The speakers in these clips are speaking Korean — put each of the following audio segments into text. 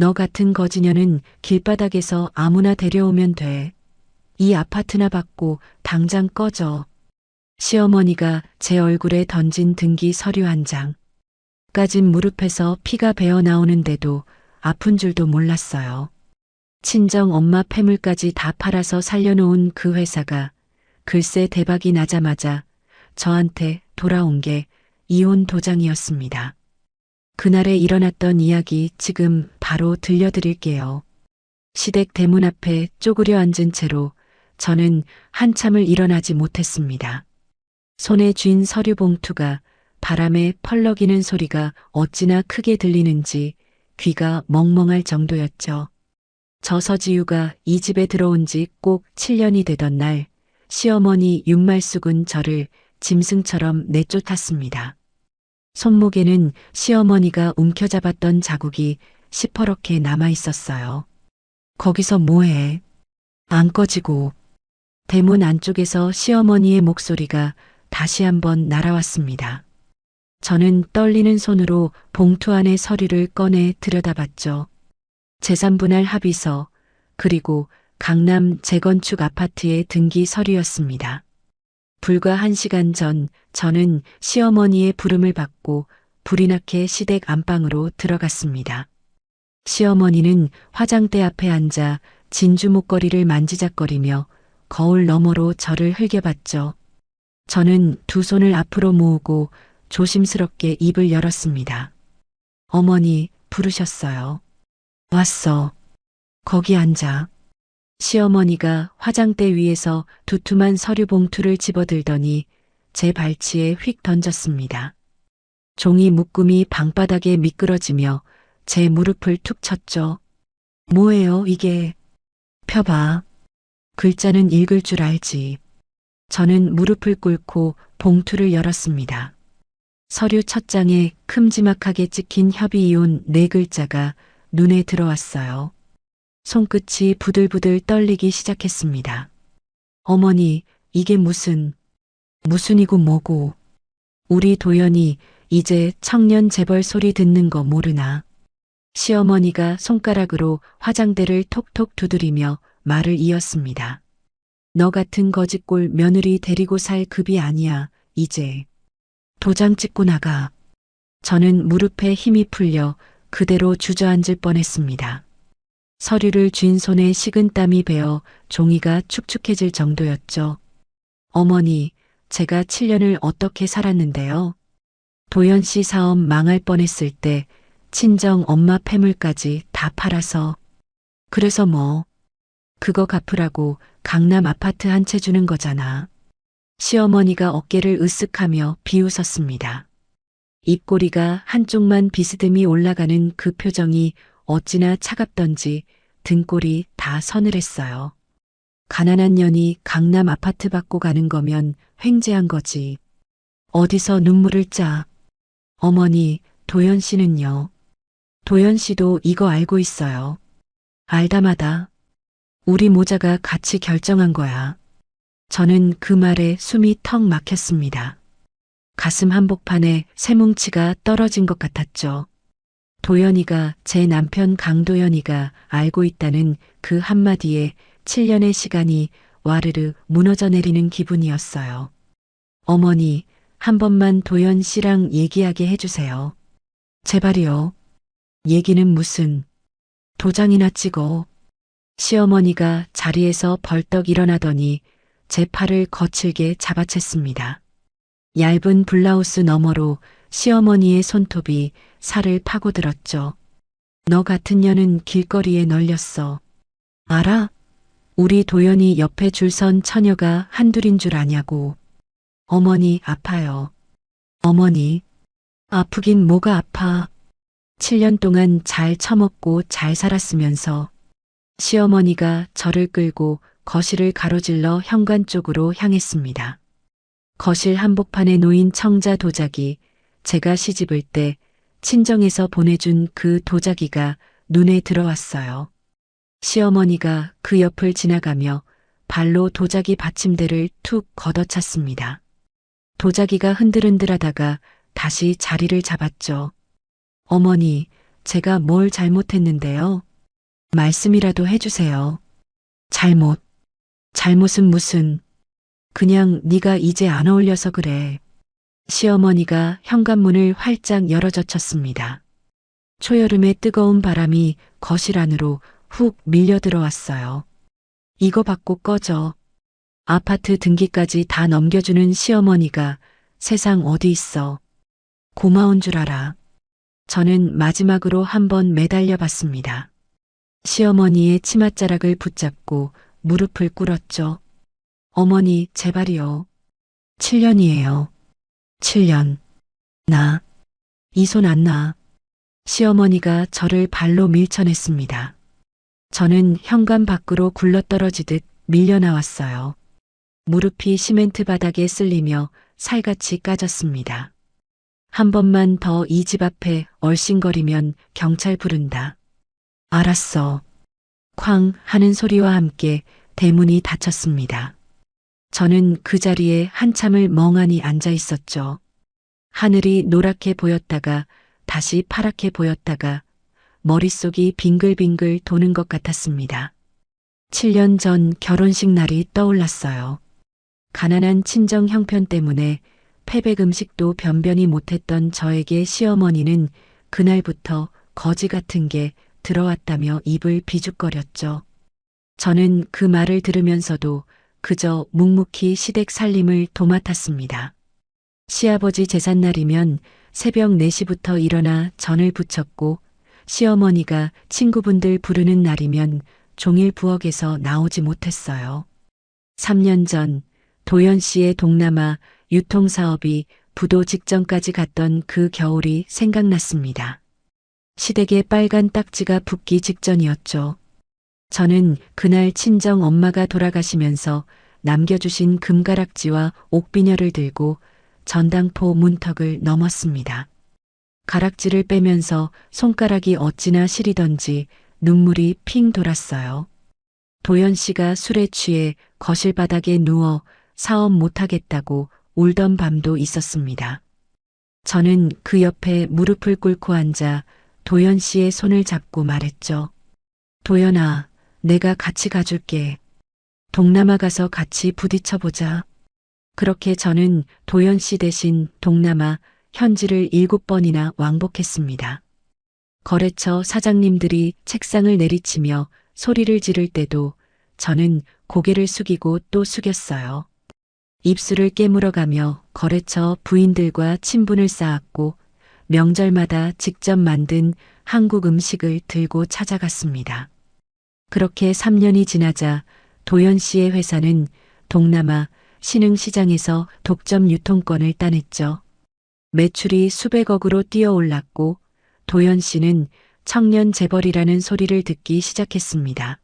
너 같은 거지녀는 길바닥에서 아무나 데려오면 돼. 이 아파트나 받고 당장 꺼져. 시어머니가 제 얼굴에 던진 등기 서류 한 장. 까진 무릎에서 피가 배어 나오는데도 아픈 줄도 몰랐어요. 친정 엄마 폐물까지 다 팔아서 살려놓은 그 회사가 글쎄 대박이 나자마자 저한테 돌아온 게 이혼 도장이었습니다. 그날에 일어났던 이야기 지금 바로 들려드릴게요. 시댁 대문 앞에 쪼그려 앉은 채로 저는 한참을 일어나지 못했습니다. 손에 쥔 서류 봉투가 바람에 펄럭이는 소리가 어찌나 크게 들리는지 귀가 멍멍할 정도였죠. 저 서지유가 이 집에 들어온 지 꼭 7년이 되던 날 시어머니 윤말숙은 저를 짐승처럼 내쫓았습니다. 손목에는 시어머니가 움켜잡았던 자국이 시퍼렇게 남아 있었어요. 거기서 뭐해? 안 꺼지고. 대문 안쪽에서 시어머니의 목소리가 다시 한번 날아왔습니다. 저는 떨리는 손으로 봉투 안의 서류를 꺼내 들여다봤죠. 재산분할 합의서, 그리고 강남 재건축 아파트의 등기 서류였습니다. 불과 1시간 전 저는 시어머니의 부름을 받고 불이 나게 시댁 안방으로 들어갔습니다. 시어머니는 화장대 앞에 앉아 진주 목걸이를 만지작거리며 거울 너머로 저를 흘겨봤죠. 저는 두 손을 앞으로 모으고 조심스럽게 입을 열었습니다. 어머니 부르셨어요. 왔어. 거기 앉아. 시어머니가 화장대 위에서 두툼한 서류 봉투를 집어들더니 제 발치에 휙 던졌습니다. 종이 묶음이 방바닥에 미끄러지며 제 무릎을 툭 쳤죠. 뭐예요 이게? 펴봐. 글자는 읽을 줄 알지. 저는 무릎을 꿇고 봉투를 열었습니다. 서류 첫 장에 큼지막하게 찍힌 협의이혼 4글자가 눈에 들어왔어요. 손끝이 부들부들 떨리기 시작했습니다. 어머니, 이게 무슨이고 뭐고. 우리 도연이 이제 청년 재벌 소리 듣는 거 모르나. 시어머니가 손가락으로 화장대를 톡톡 두드리며 말을 이었습니다. 너 같은 거지꼴 며느리 데리고 살 급이 아니야, 이제. 도장 찍고 나가. 저는 무릎에 힘이 풀려 그대로 주저앉을 뻔했습니다. 서류를 쥔 손에 식은땀이 배어 종이가 축축해질 정도였죠. 어머니, 제가 7년을 어떻게 살았는데요. 도연 씨 사업 망할 뻔했을 때 친정 엄마 폐물까지 다 팔아서. 그래서 뭐. 그거 갚으라고 강남 아파트 한 채 주는 거잖아. 시어머니가 어깨를 으쓱하며 비웃었습니다. 입꼬리가 한쪽만 비스듬히 올라가는 그 표정이 어찌나 차갑던지 등골이 다 서늘했어요. 가난한 년이 강남 아파트 받고 가는 거면 횡재한 거지. 어디서 눈물을 짜. 어머니, 도연 씨는요? 도연 씨도 이거 알고 있어요. 알다마다. 우리 모자가 같이 결정한 거야. 저는 그 말에 숨이 턱 막혔습니다. 가슴 한복판에 쇠뭉치가 떨어진 것 같았죠. 도연이가 제 남편 강도연이가 알고 있다는 그 한마디에 7년의 시간이 와르르 무너져 내리는 기분이었어요. 어머니, 한 번만 도연 씨랑 얘기하게 해주세요. 제발이요. 얘기는 무슨. 도장이나 찍어. 시어머니가 자리에서 벌떡 일어나더니 제 팔을 거칠게 잡아챘습니다. 얇은 블라우스 너머로 시어머니의 손톱이 살을 파고들었죠. 너 같은 년은 길거리에 널렸어. 알아? 우리 도연이 옆에 줄 선 처녀가 한둘인 줄 아냐고. 어머니 아파요. 어머니. 아프긴 뭐가 아파. 7년 동안 잘 처먹고 잘 살았으면서. 시어머니가 저를 끌고 거실을 가로질러 현관 쪽으로 향했습니다. 거실 한복판에 놓인 청자 도자기, 제가 시집을 때 친정에서 보내준 그 도자기가 눈에 들어왔어요. 시어머니가 그 옆을 지나가며 발로 도자기 받침대를 툭 걷어찼습니다. 도자기가 흔들흔들하다가 다시 자리를 잡았죠. 어머니, 제가 뭘 잘못했는데요? 말씀이라도 해주세요. 잘못은 무슨, 그냥 네가 이제 안 어울려서 그래. 시어머니가 현관문을 활짝 열어젖혔습니다. 초여름의 뜨거운 바람이 거실 안으로 훅 밀려 들어왔어요. 이거 받고 꺼져. 아파트 등기까지 다 넘겨주는 시어머니가 세상 어디 있어. 고마운 줄 알아. 저는 마지막으로 한번 매달려 봤습니다. 시어머니의 치맛자락을 붙잡고 무릎을 꿇었죠. 어머니, 제발이요. 7년이에요. 7년. 이 손 안 놔. 시어머니가 저를 발로 밀쳐냈습니다. 저는 현관 밖으로 굴러떨어지듯 밀려 나왔어요. 무릎이 시멘트 바닥에 쓸리며 살같이 까졌습니다. 한 번만 더 이 집 앞에 얼씬거리면 경찰 부른다. 알았어. 쾅 하는 소리와 함께 대문이 닫혔습니다. 저는 그 자리에 한참을 멍하니 앉아 있었죠. 하늘이 노랗게 보였다가 다시 파랗게 보였다가 머릿속이 빙글빙글 도는 것 같았습니다. 7년 전 결혼식 날이 떠올랐어요. 가난한 친정 형편 때문에 패백 음식도 변변히 못했던 저에게 시어머니는 그날부터 거지 같은 게 들어왔다며 입을 비죽거렸죠. 저는 그 말을 들으면서도 그저 묵묵히 시댁 살림을 도맡았습니다. 시아버지 제삿날이면 새벽 4시부터 일어나 전을 부쳤고 시어머니가 친구분들 부르는 날이면 종일 부엌에서 나오지 못했어요. 3년 전 도연 씨의 동남아 유통사업이 부도 직전까지 갔던 그 겨울이 생각났습니다. 시댁에 빨간 딱지가 붙기 직전이었죠. 저는 그날 친정 엄마가 돌아가시면서 남겨주신 금가락지와 옥비녀를 들고 전당포 문턱을 넘었습니다. 가락지를 빼면서 손가락이 어찌나 시리던지 눈물이 핑 돌았어요. 도연 씨가 술에 취해 거실 바닥에 누워 사업 못하겠다고 울던 밤도 있었습니다. 저는 그 옆에 무릎을 꿇고 앉아 도연 씨의 손을 잡고 말했죠. 도연아, 내가 같이 가줄게. 동남아 가서 같이 부딪혀보자. 그렇게 저는 도연 씨 대신 동남아 현지를 7번이나 왕복했습니다. 거래처 사장님들이 책상을 내리치며 소리를 지를 때도 저는 고개를 숙이고 또 숙였어요. 입술을 깨물어가며 거래처 부인들과 친분을 쌓았고 명절마다 직접 만든 한국 음식을 들고 찾아갔습니다. 그렇게 3년이 지나자 도연 씨의 회사는 동남아 신흥시장에서 독점 유통권을 따냈죠. 매출이 수백억으로 뛰어올랐고 도연 씨는 청년 재벌이라는 소리를 듣기 시작했습니다.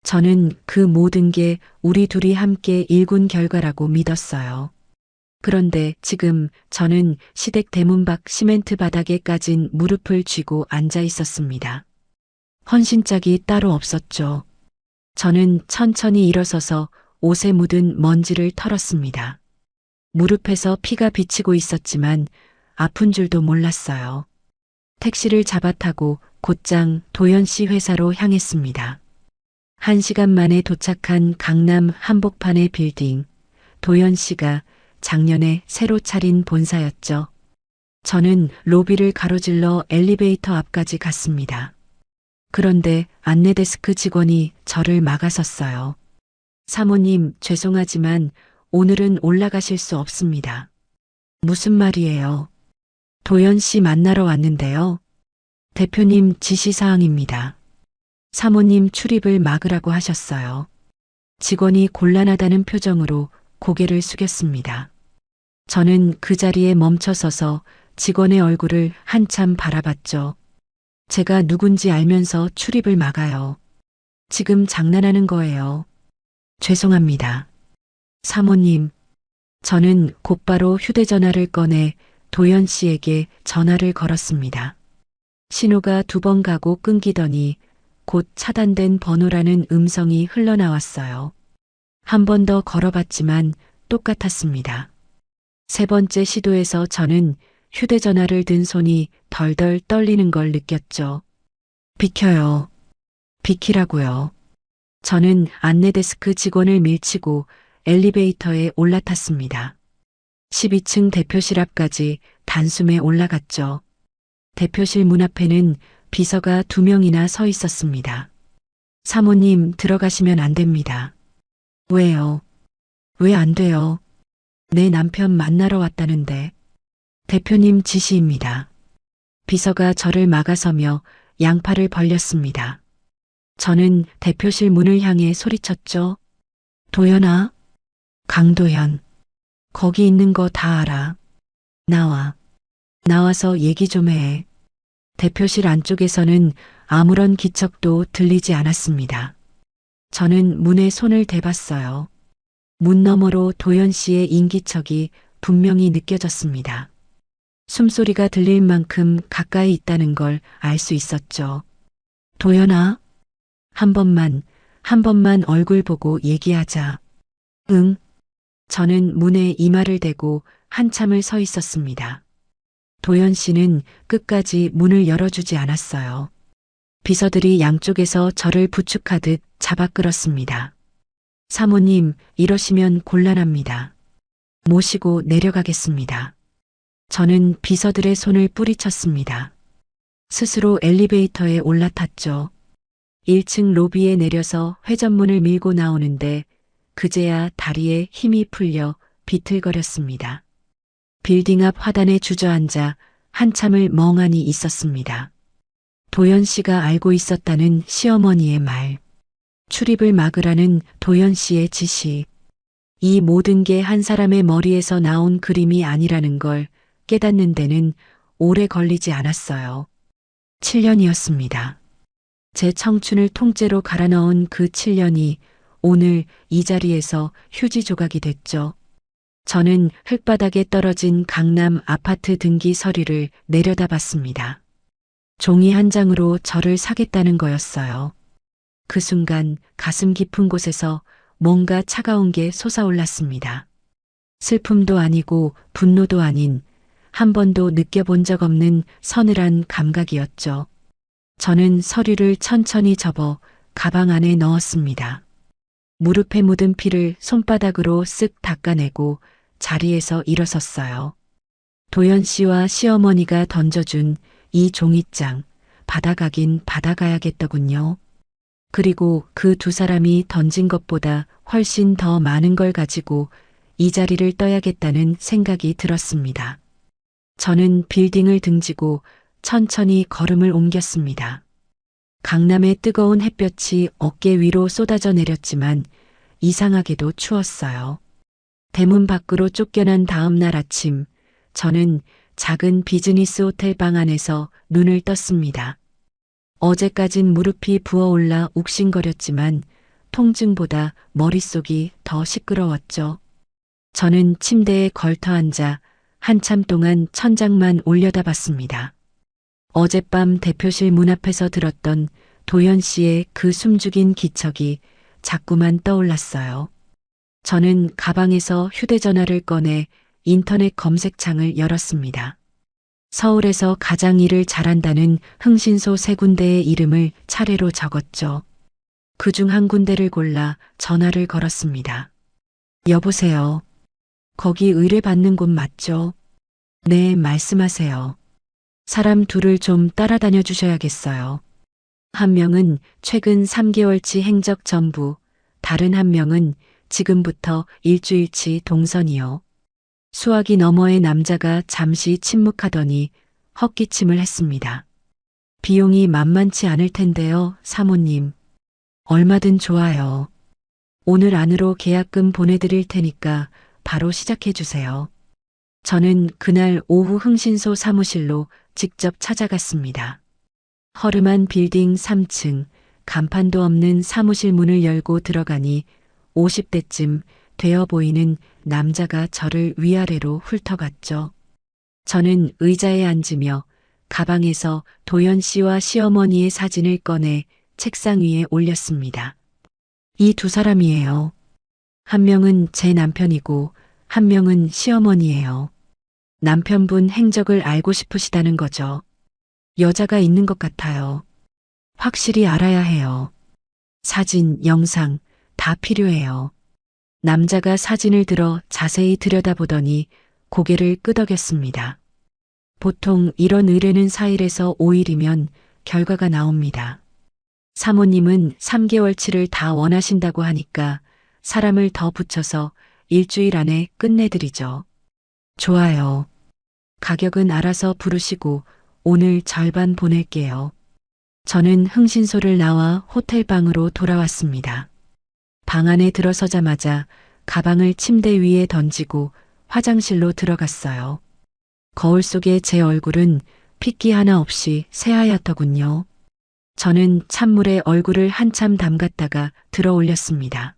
저는 그 모든 게 우리 둘이 함께 일군 결과라고 믿었어요. 그런데 지금 저는 시댁 대문 밖 시멘트 바닥에 까진 무릎을 쥐고 앉아 있었습니다. 헌신짝이 따로 없었죠. 저는 천천히 일어서서 옷에 묻은 먼지를 털었습니다. 무릎에서 피가 비치고 있었지만 아픈 줄도 몰랐어요. 택시를 잡아 타고 곧장 도연 씨 회사로 향했습니다. 1시간 만에 도착한 강남 한복판의 빌딩. 도연 씨가 작년에 새로 차린 본사였죠. 저는 로비를 가로질러 엘리베이터 앞까지 갔습니다. 그런데 안내데스크 직원이 저를 막아섰어요. 사모님, 죄송하지만 오늘은 올라가실 수 없습니다. 무슨 말이에요? 도연 씨 만나러 왔는데요. 대표님 지시사항입니다. 사모님 출입을 막으라고 하셨어요. 직원이 곤란하다는 표정으로 고개를 숙였습니다. 저는 그 자리에 멈춰서서 직원의 얼굴을 한참 바라봤죠. 제가 누군지 알면서 출입을 막아요. 지금 장난하는 거예요. 죄송합니다. 사모님, 저는 곧바로 휴대전화를 꺼내 도연 씨에게 전화를 걸었습니다. 신호가 2번 가고 끊기더니 곧 차단된 번호라는 음성이 흘러나왔어요. 한 번 더 걸어봤지만 똑같았습니다. 3번째 시도에서 저는 휴대전화를 든 손이 덜덜 떨리는 걸 느꼈죠. 비켜요. 비키라고요. 저는 안내데스크 직원을 밀치고 엘리베이터에 올라탔습니다. 12층 대표실 앞까지 단숨에 올라갔죠. 대표실 문 앞에는 비서가 2명이나 서 있었습니다. 사모님, 들어가시면 안 됩니다. 왜요? 왜 안 돼요? 내 남편 만나러 왔다는데. 대표님 지시입니다. 비서가 저를 막아서며 양팔을 벌렸습니다. 저는 대표실 문을 향해 소리쳤죠. 도연아, 강도연, 거기 있는 거 다 알아. 나와. 나와서 얘기 좀 해. 대표실 안쪽에서는 아무런 기척도 들리지 않았습니다. 저는 문에 손을 대봤어요. 문 너머로 도연 씨의 인기척이 분명히 느껴졌습니다. 숨소리가 들릴 만큼 가까이 있다는 걸 알 수 있었죠. 도연아, 한 번만 얼굴 보고 얘기하자. 응. 저는 문에 이마를 대고 한참을 서 있었습니다. 도연 씨는 끝까지 문을 열어주지 않았어요. 비서들이 양쪽에서 저를 부축하듯 잡아 끌었습니다. 사모님, 이러시면 곤란합니다. 모시고 내려가겠습니다. 저는 비서들의 손을 뿌리쳤습니다. 스스로 엘리베이터에 올라탔죠. 1층 로비에 내려서 회전문을 밀고 나오는데 그제야 다리에 힘이 풀려 비틀거렸습니다. 빌딩 앞 화단에 주저앉아 한참을 멍하니 있었습니다. 도연 씨가 알고 있었다는 시어머니의 말, 출입을 막으라는 도연 씨의 지시, 이 모든 게 한 사람의 머리에서 나온 그림이 아니라는 걸 깨닫는 데는 오래 걸리지 않았어요. 7년이었습니다. 제 청춘을 통째로 갈아넣은 그 7년이 오늘 이 자리에서 휴지 조각이 됐죠. 저는 흙바닥에 떨어진 강남 아파트 등기 서류를 내려다봤습니다. 종이 한 장으로 저를 사겠다는 거였어요. 그 순간 가슴 깊은 곳에서 뭔가 차가운 게 솟아올랐습니다. 슬픔도 아니고 분노도 아닌 한 번도 느껴본 적 없는 서늘한 감각이었죠. 저는 서류를 천천히 접어 가방 안에 넣었습니다. 무릎에 묻은 피를 손바닥으로 쓱 닦아내고 자리에서 일어섰어요. 도연 씨와 시어머니가 던져준 이 종이장, 받아가긴 받아가야겠더군요. 그리고 그 2사람이 던진 것보다 훨씬 더 많은 걸 가지고 이 자리를 떠야겠다는 생각이 들었습니다. 저는 빌딩을 등지고 천천히 걸음을 옮겼습니다. 강남의 뜨거운 햇볕이 어깨 위로 쏟아져 내렸지만 이상하게도 추웠어요. 대문 밖으로 쫓겨난 다음 날 아침, 저는 작은 비즈니스 호텔 방 안에서 눈을 떴습니다. 어제까진 무릎이 부어올라 욱신거렸지만 통증보다 머릿속이 더 시끄러웠죠. 저는 침대에 걸터앉아 한참 동안 천장만 올려다봤습니다. 어젯밤 대표실 문 앞에서 들었던 도연 씨의 그 숨죽인 기척이 자꾸만 떠올랐어요. 저는 가방에서 휴대전화를 꺼내 인터넷 검색창을 열었습니다. 서울에서 가장 일을 잘한다는 흥신소 3군데의 이름을 차례로 적었죠. 그중 한 군데를 골라 전화를 걸었습니다. 여보세요. 거기 의뢰받는 곳 맞죠? 네, 말씀하세요. 사람 둘을 좀 따라다녀 주셔야겠어요. 한 명은 최근 3개월치 행적 전부, 다른 한 명은 지금부터 일주일치 동선이요. 수화기 너머의 남자가 잠시 침묵하더니 헛기침을 했습니다. 비용이 만만치 않을 텐데요, 사모님. 얼마든 좋아요. 오늘 안으로 계약금 보내드릴 테니까 바로 시작해 주세요. 저는 그날 오후 흥신소 사무실로 직접 찾아갔습니다. 허름한 빌딩 3층, 간판도 없는 사무실 문을 열고 들어가니 50대쯤 되어 보이는 남자가 저를 위아래로 훑어갔죠. 저는 의자에 앉으며 가방에서 도연 씨와 시어머니의 사진을 꺼내 책상 위에 올렸습니다. 이 2사람이에요. 한 명은 제 남편이고 한 명은 시어머니예요. 남편분 행적을 알고 싶으시다는 거죠. 여자가 있는 것 같아요. 확실히 알아야 해요. 사진, 영상 다 필요해요. 남자가 사진을 들어 자세히 들여다보더니 고개를 끄덕였습니다. 보통 이런 의뢰는 4일에서 5일이면 결과가 나옵니다. 사모님은 3개월치를 다 원하신다고 하니까 사람을 더 붙여서 일주일 안에 끝내드리죠. 좋아요. 가격은 알아서 부르시고 오늘 절반 보낼게요. 저는 흥신소를 나와 호텔방으로 돌아왔습니다. 방 안에 들어서자마자 가방을 침대 위에 던지고 화장실로 들어갔어요. 거울 속의 제 얼굴은 핏기 하나 없이 새하얗더군요. 저는 찬물에 얼굴을 한참 담갔다가 들어 올렸습니다.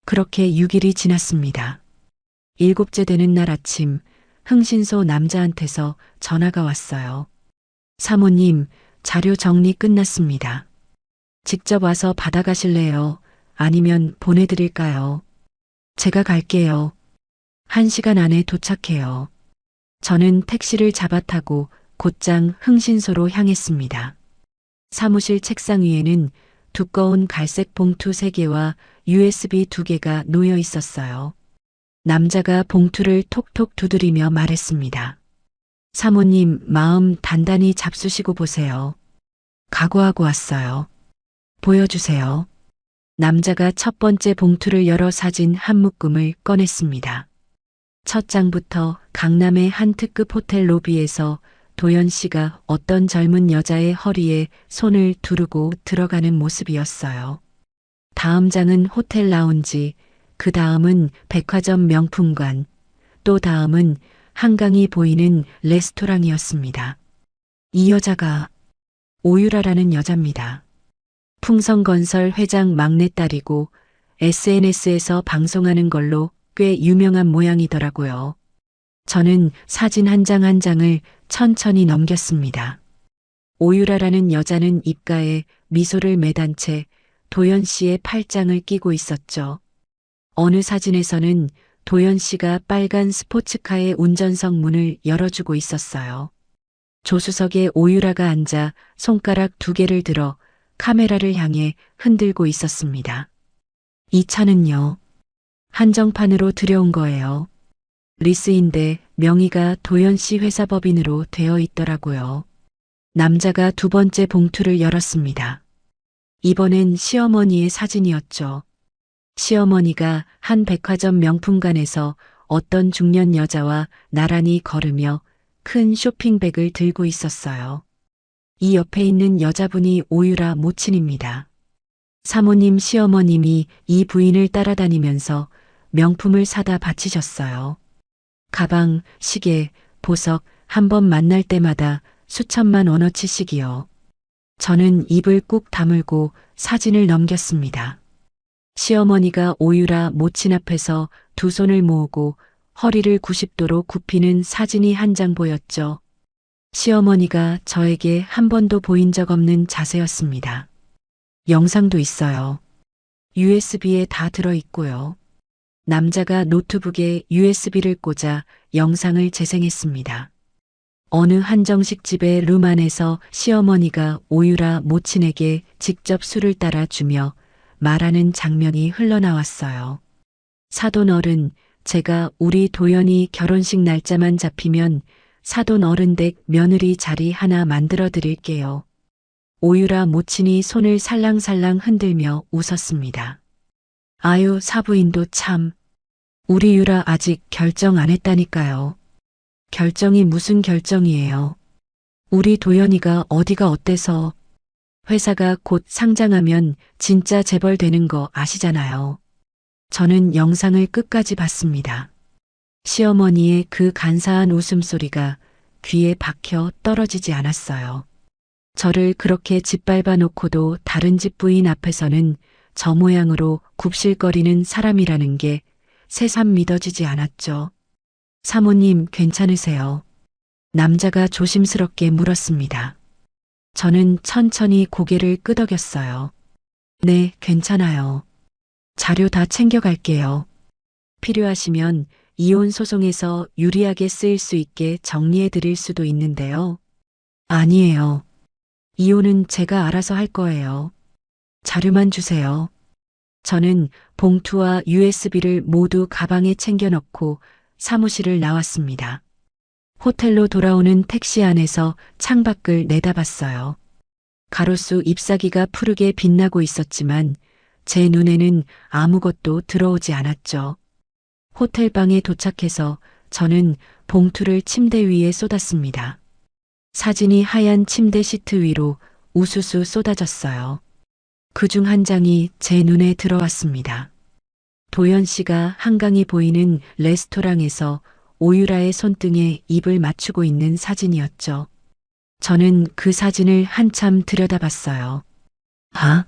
그렇게 6일이 지났습니다. 7째 되는 날 아침, 흥신소 남자한테서 전화가 왔어요. 사모님, 자료 정리 끝났습니다. 직접 와서 받아가실래요? 아니면 보내드릴까요? 제가 갈게요. 1시간 안에 도착해요. 저는 택시를 잡아 타고 곧장 흥신소로 향했습니다. 사무실 책상 위에는 두꺼운 갈색 봉투 3개와 USB 2개가 놓여 있었어요. 남자가 봉투를 톡톡 두드리며 말했습니다. 사모님, 마음 단단히 잡수시고 보세요. 각오하고 왔어요. 보여주세요. 남자가 첫 번째 봉투를 열어 사진 한 묶음을 꺼냈습니다. 첫 장부터 강남의 한 특급 호텔 로비에서 도연 씨가 어떤 젊은 여자의 허리에 손을 두르고 들어가는 모습이었어요. 다음 장은 호텔 라운지, 그 다음은 백화점 명품관, 또 다음은 한강이 보이는 레스토랑이었습니다. 이 여자가 오유라라는 여자입니다. 풍성건설 회장 막내딸이고 SNS에서 방송하는 걸로 꽤 유명한 모양이더라고요. 저는 사진 한 장 한 장을 천천히 넘겼습니다. 오유라라는 여자는 입가에 미소를 매단 채 도연 씨의 팔짱을 끼고 있었죠. 어느 사진에서는 도연 씨가 빨간 스포츠카의 운전석 문을 열어주고 있었어요. 조수석에 오유라가 앉아 손가락 2개를 들어 카메라를 향해 흔들고 있었습니다. 이 차는요, 한정판으로 들여온 거예요. 리스인데 명의가 도연 씨 회사 법인으로 되어 있더라고요. 남자가 2번째 봉투를 열었습니다. 이번엔 시어머니의 사진이었죠. 시어머니가 한 백화점 명품관에서 어떤 중년 여자와 나란히 걸으며 큰 쇼핑백을 들고 있었어요. 이 옆에 있는 여자분이 오유라 모친입니다. 사모님 시어머님이 이 부인을 따라다니면서 명품을 사다 바치셨어요. 가방, 시계, 보석 한 번 만날 때마다 수천만 원어치씩이요. 저는 입을 꾹 다물고 사진을 넘겼습니다. 시어머니가 오유라 모친 앞에서 2 손을 모으고 허리를 90도로 굽히는 사진이 한 장 보였죠. 시어머니가 저에게 한 번도 보인 적 없는 자세였습니다. 영상도 있어요. USB에 다 들어있고요. 남자가 노트북에 USB를 꽂아 영상을 재생했습니다. 어느 한정식 집의 룸 안에서 시어머니가 오유라 모친에게 직접 술을 따라 주며 말하는 장면이 흘러나왔어요. 사돈 어른, 제가 우리 도연이 결혼식 날짜만 잡히면 사돈 어른 댁 며느리 자리 하나 만들어 드릴게요. 오유라 모친이 손을 살랑살랑 흔들며 웃었습니다. 아유, 사부인도 참. 우리 유라 아직 결정 안 했다니까요. 결정이 무슨 결정이에요. 우리 도연이가 어디가 어때서. 회사가 곧 상장하면 진짜 재벌 되는 거 아시잖아요. 저는 영상을 끝까지 봤습니다. 시어머니의 그 간사한 웃음소리가 귀에 박혀 떨어지지 않았어요. 저를 그렇게 짓밟아 놓고도 다른 집 부인 앞에서는 저 모양으로 굽실거리는 사람이라는 게 새삼 믿어지지 않았죠. 사모님 괜찮으세요? 남자가 조심스럽게 물었습니다. 저는 천천히 고개를 끄덕였어요. 네, 괜찮아요. 자료 다 챙겨갈게요. 필요하시면 이혼 소송에서 유리하게 쓰일 수 있게 정리해 드릴 수도 있는데요. 아니에요. 이혼은 제가 알아서 할 거예요. 자료만 주세요. 저는 봉투와 USB를 모두 가방에 챙겨 넣고 사무실을 나왔습니다. 호텔로 돌아오는 택시 안에서 창밖을 내다봤어요. 가로수 잎사귀가 푸르게 빛나고 있었지만 제 눈에는 아무것도 들어오지 않았죠. 호텔 방에 도착해서 저는 봉투를 침대 위에 쏟았습니다. 사진이 하얀 침대 시트 위로 우수수 쏟아졌어요. 그중 한 장이 제 눈에 들어왔습니다. 도연 씨가 한강이 보이는 레스토랑에서 오유라의 손등에 입을 맞추고 있는 사진이었죠. 저는 그 사진을 한참 들여다봤어요. 아?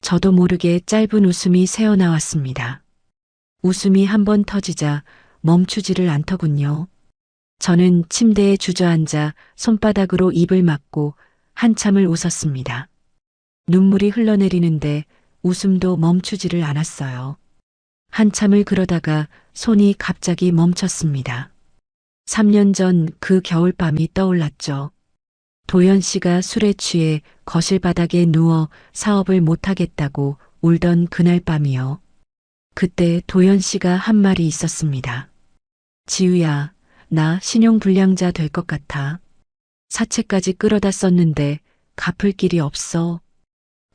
저도 모르게 짧은 웃음이 새어나왔습니다. 웃음이 한 번 터지자 멈추지를 않더군요. 저는 침대에 주저앉아 손바닥으로 입을 막고 한참을 웃었습니다. 눈물이 흘러내리는데 웃음도 멈추지를 않았어요. 한참을 그러다가 손이 갑자기 멈췄습니다. 3년 전 그 겨울밤이 떠올랐죠. 도연 씨가 술에 취해 거실 바닥에 누워 사업을 못하겠다고 울던 그날 밤이요. 그때 도연 씨가 한 말이 있었습니다. 지우야, 나 신용불량자 될 것 같아. 사채까지 끌어다 썼는데 갚을 길이 없어.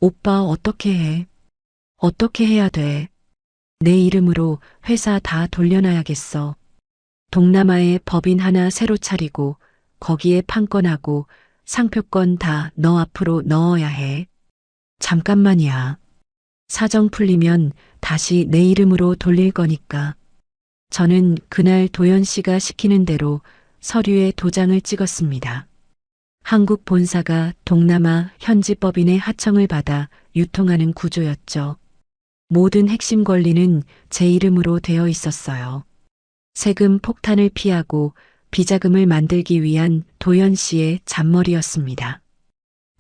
오빠 어떻게 해? 어떻게 해야 돼? 내 이름으로 회사 다 돌려놔야겠어. 동남아에 법인 하나 새로 차리고 거기에 판권하고 상표권 다 너 앞으로 넣어야 해. 잠깐만이야. 사정 풀리면 다시 내 이름으로 돌릴 거니까. 저는 그날 도연 씨가 시키는 대로 서류에 도장을 찍었습니다. 한국 본사가 동남아 현지 법인의 하청을 받아 유통하는 구조였죠. 모든 핵심 권리는 제 이름으로 되어 있었어요. 세금 폭탄을 피하고 비자금을 만들기 위한 도연 씨의 잔머리였습니다.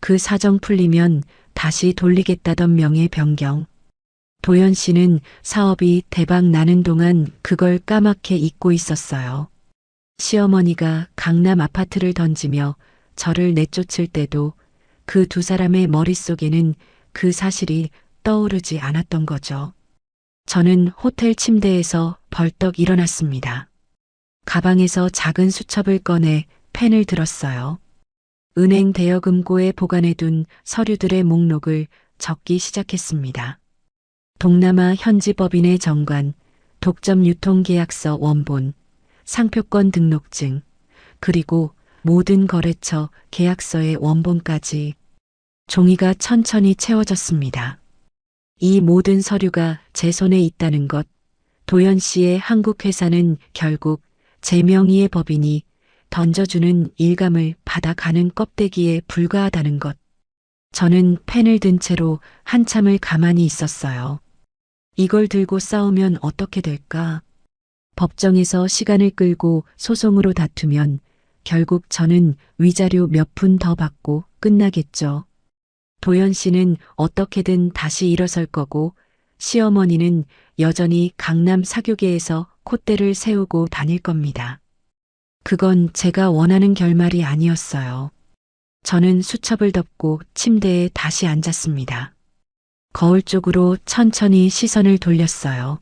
그 사정 풀리면 다시 돌리겠다던 명예 변경. 도연 씨는 사업이 대박 나는 동안 그걸 까맣게 잊고 있었어요. 시어머니가 강남 아파트를 던지며 저를 내쫓을 때도 그 두 사람의 머릿속에는 그 사실이 떠오르지 않았던 거죠. 저는 호텔 침대에서 벌떡 일어났습니다. 가방에서 작은 수첩을 꺼내 펜을 들었어요. 은행 대여금고에 보관해둔 서류들의 목록을 적기 시작했습니다. 동남아 현지 법인의 정관, 독점 유통계약서 원본, 상표권 등록증, 그리고 모든 거래처 계약서의 원본까지 종이가 천천히 채워졌습니다. 이 모든 서류가 제 손에 있다는 것, 도연 씨의 한국 회사는 결국 제 명의의 법인이 던져주는 일감을 받아가는 껍데기에 불과하다는 것. 저는 펜을 든 채로 한참을 가만히 있었어요. 이걸 들고 싸우면 어떻게 될까? 법정에서 시간을 끌고 소송으로 다투면 결국 저는 위자료 몇 푼 더 받고 끝나겠죠. 도연 씨는 어떻게든 다시 일어설 거고 시어머니는 여전히 강남 사교계에서 콧대를 세우고 다닐 겁니다. 그건 제가 원하는 결말이 아니었어요. 저는 수첩을 덮고 침대에 다시 앉았습니다. 거울 쪽으로 천천히 시선을 돌렸어요.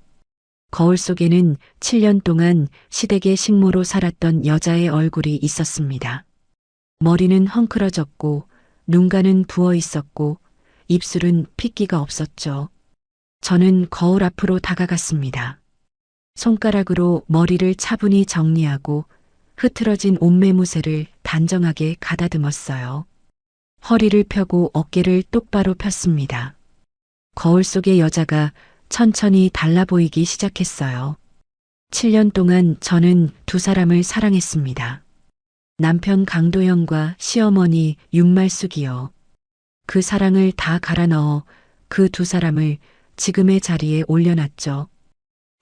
거울 속에는 7년 동안 시댁의 식모로 살았던 여자의 얼굴이 있었습니다. 머리는 헝클어졌고 눈가는 부어 있었고 입술은 핏기가 없었죠. 저는 거울 앞으로 다가갔습니다. 손가락으로 머리를 차분히 정리하고 흐트러진 옷매무새를 단정하게 가다듬었어요. 허리를 펴고 어깨를 똑바로 폈습니다. 거울 속의 여자가 천천히 달라 보이기 시작했어요. 7년 동안 저는 두 사람을 사랑했습니다. 남편 강도영과 시어머니 윤말숙이요. 그 사랑을 다 갈아 넣어 그 두 사람을 지금의 자리에 올려놨죠.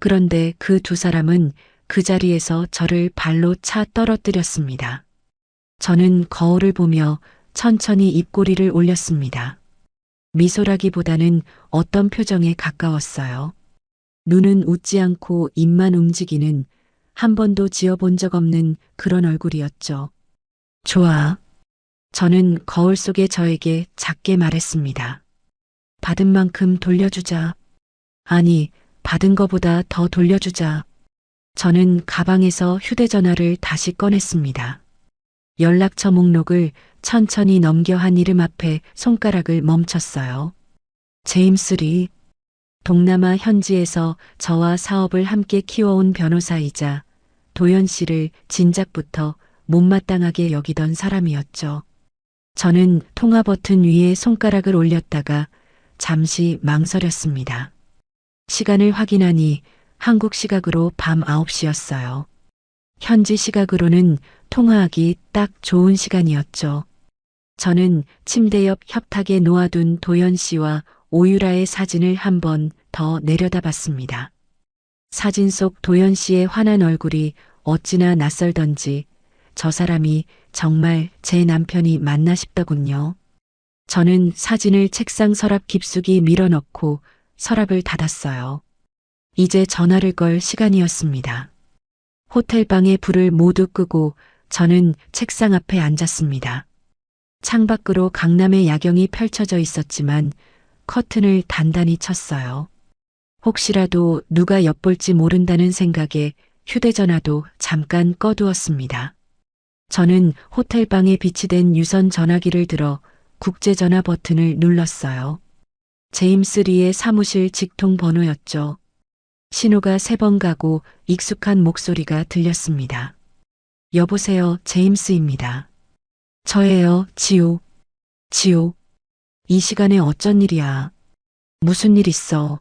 그런데 그 두 사람은 그 자리에서 저를 발로 차 떨어뜨렸습니다. 저는 거울을 보며 천천히 입꼬리를 올렸습니다. 미소라기보다는 어떤 표정에 가까웠어요. 눈은 웃지 않고 입만 움직이는 한 번도 지어본 적 없는 그런 얼굴이었죠. 좋아. 저는 거울 속의 저에게 작게 말했습니다. 받은 만큼 돌려주자. 아니, 받은 거보다 더 돌려주자. 저는 가방에서 휴대전화를 다시 꺼냈습니다. 연락처 목록을 천천히 넘겨 한 이름 앞에 손가락을 멈췄어요. 제임스 리. 동남아 현지에서 저와 사업을 함께 키워온 변호사이자 도연 씨를 진작부터 못마땅하게 여기던 사람이었죠. 저는 통화 버튼 위에 손가락을 올렸다가 잠시 망설였습니다. 시간을 확인하니 한국 시각으로 밤 9시였어요. 현지 시각으로는 통화하기 딱 좋은 시간이었죠. 저는 침대 옆 협탁에 놓아둔 도연 씨와 오유라의 사진을 한 번 더 내려다봤습니다. 사진 속 도연 씨의 환한 얼굴이 어찌나 낯설던지 저 사람이 정말 제 남편이 맞나 싶더군요. 저는 사진을 책상 서랍 깊숙이 밀어넣고 서랍을 닫았어요. 이제 전화를 걸 시간이었습니다. 호텔 방의 불을 모두 끄고 저는 책상 앞에 앉았습니다. 창밖으로 강남의 야경이 펼쳐져 있었지만 커튼을 단단히 쳤어요. 혹시라도 누가 엿볼지 모른다는 생각에 휴대전화도 잠깐 꺼두었습니다. 저는 호텔 방에 비치된 유선 전화기를 들어 국제전화 버튼을 눌렀어요. 제임스 리의 사무실 직통 번호였죠. 신호가 3번 가고 익숙한 목소리가 들렸습니다. 여보세요, 제임스입니다. 저예요, 지호. 지호. 이 시간에 어쩐 일이야? 무슨 일 있어?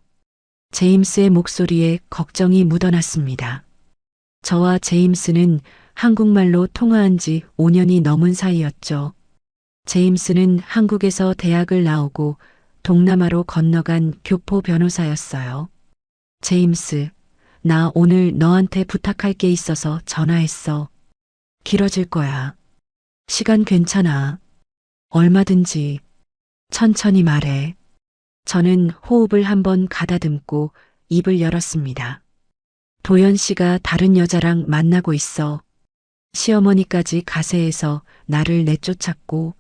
제임스의 목소리에 걱정이 묻어났습니다. 저와 제임스는 한국말로 통화한 지 5년이 넘은 사이였죠. 제임스는 한국에서 대학을 나오고 동남아로 건너간 교포 변호사였어요. 제임스, 나 오늘 너한테 부탁할 게 있어서 전화했어. 길어질 거야. 시간 괜찮아. 얼마든지. 천천히 말해. 저는 호흡을 한번 가다듬고 입을 열었습니다. 도연 씨가 다른 여자랑 만나고 있어. 시어머니까지 가세해서 나를 내쫓았고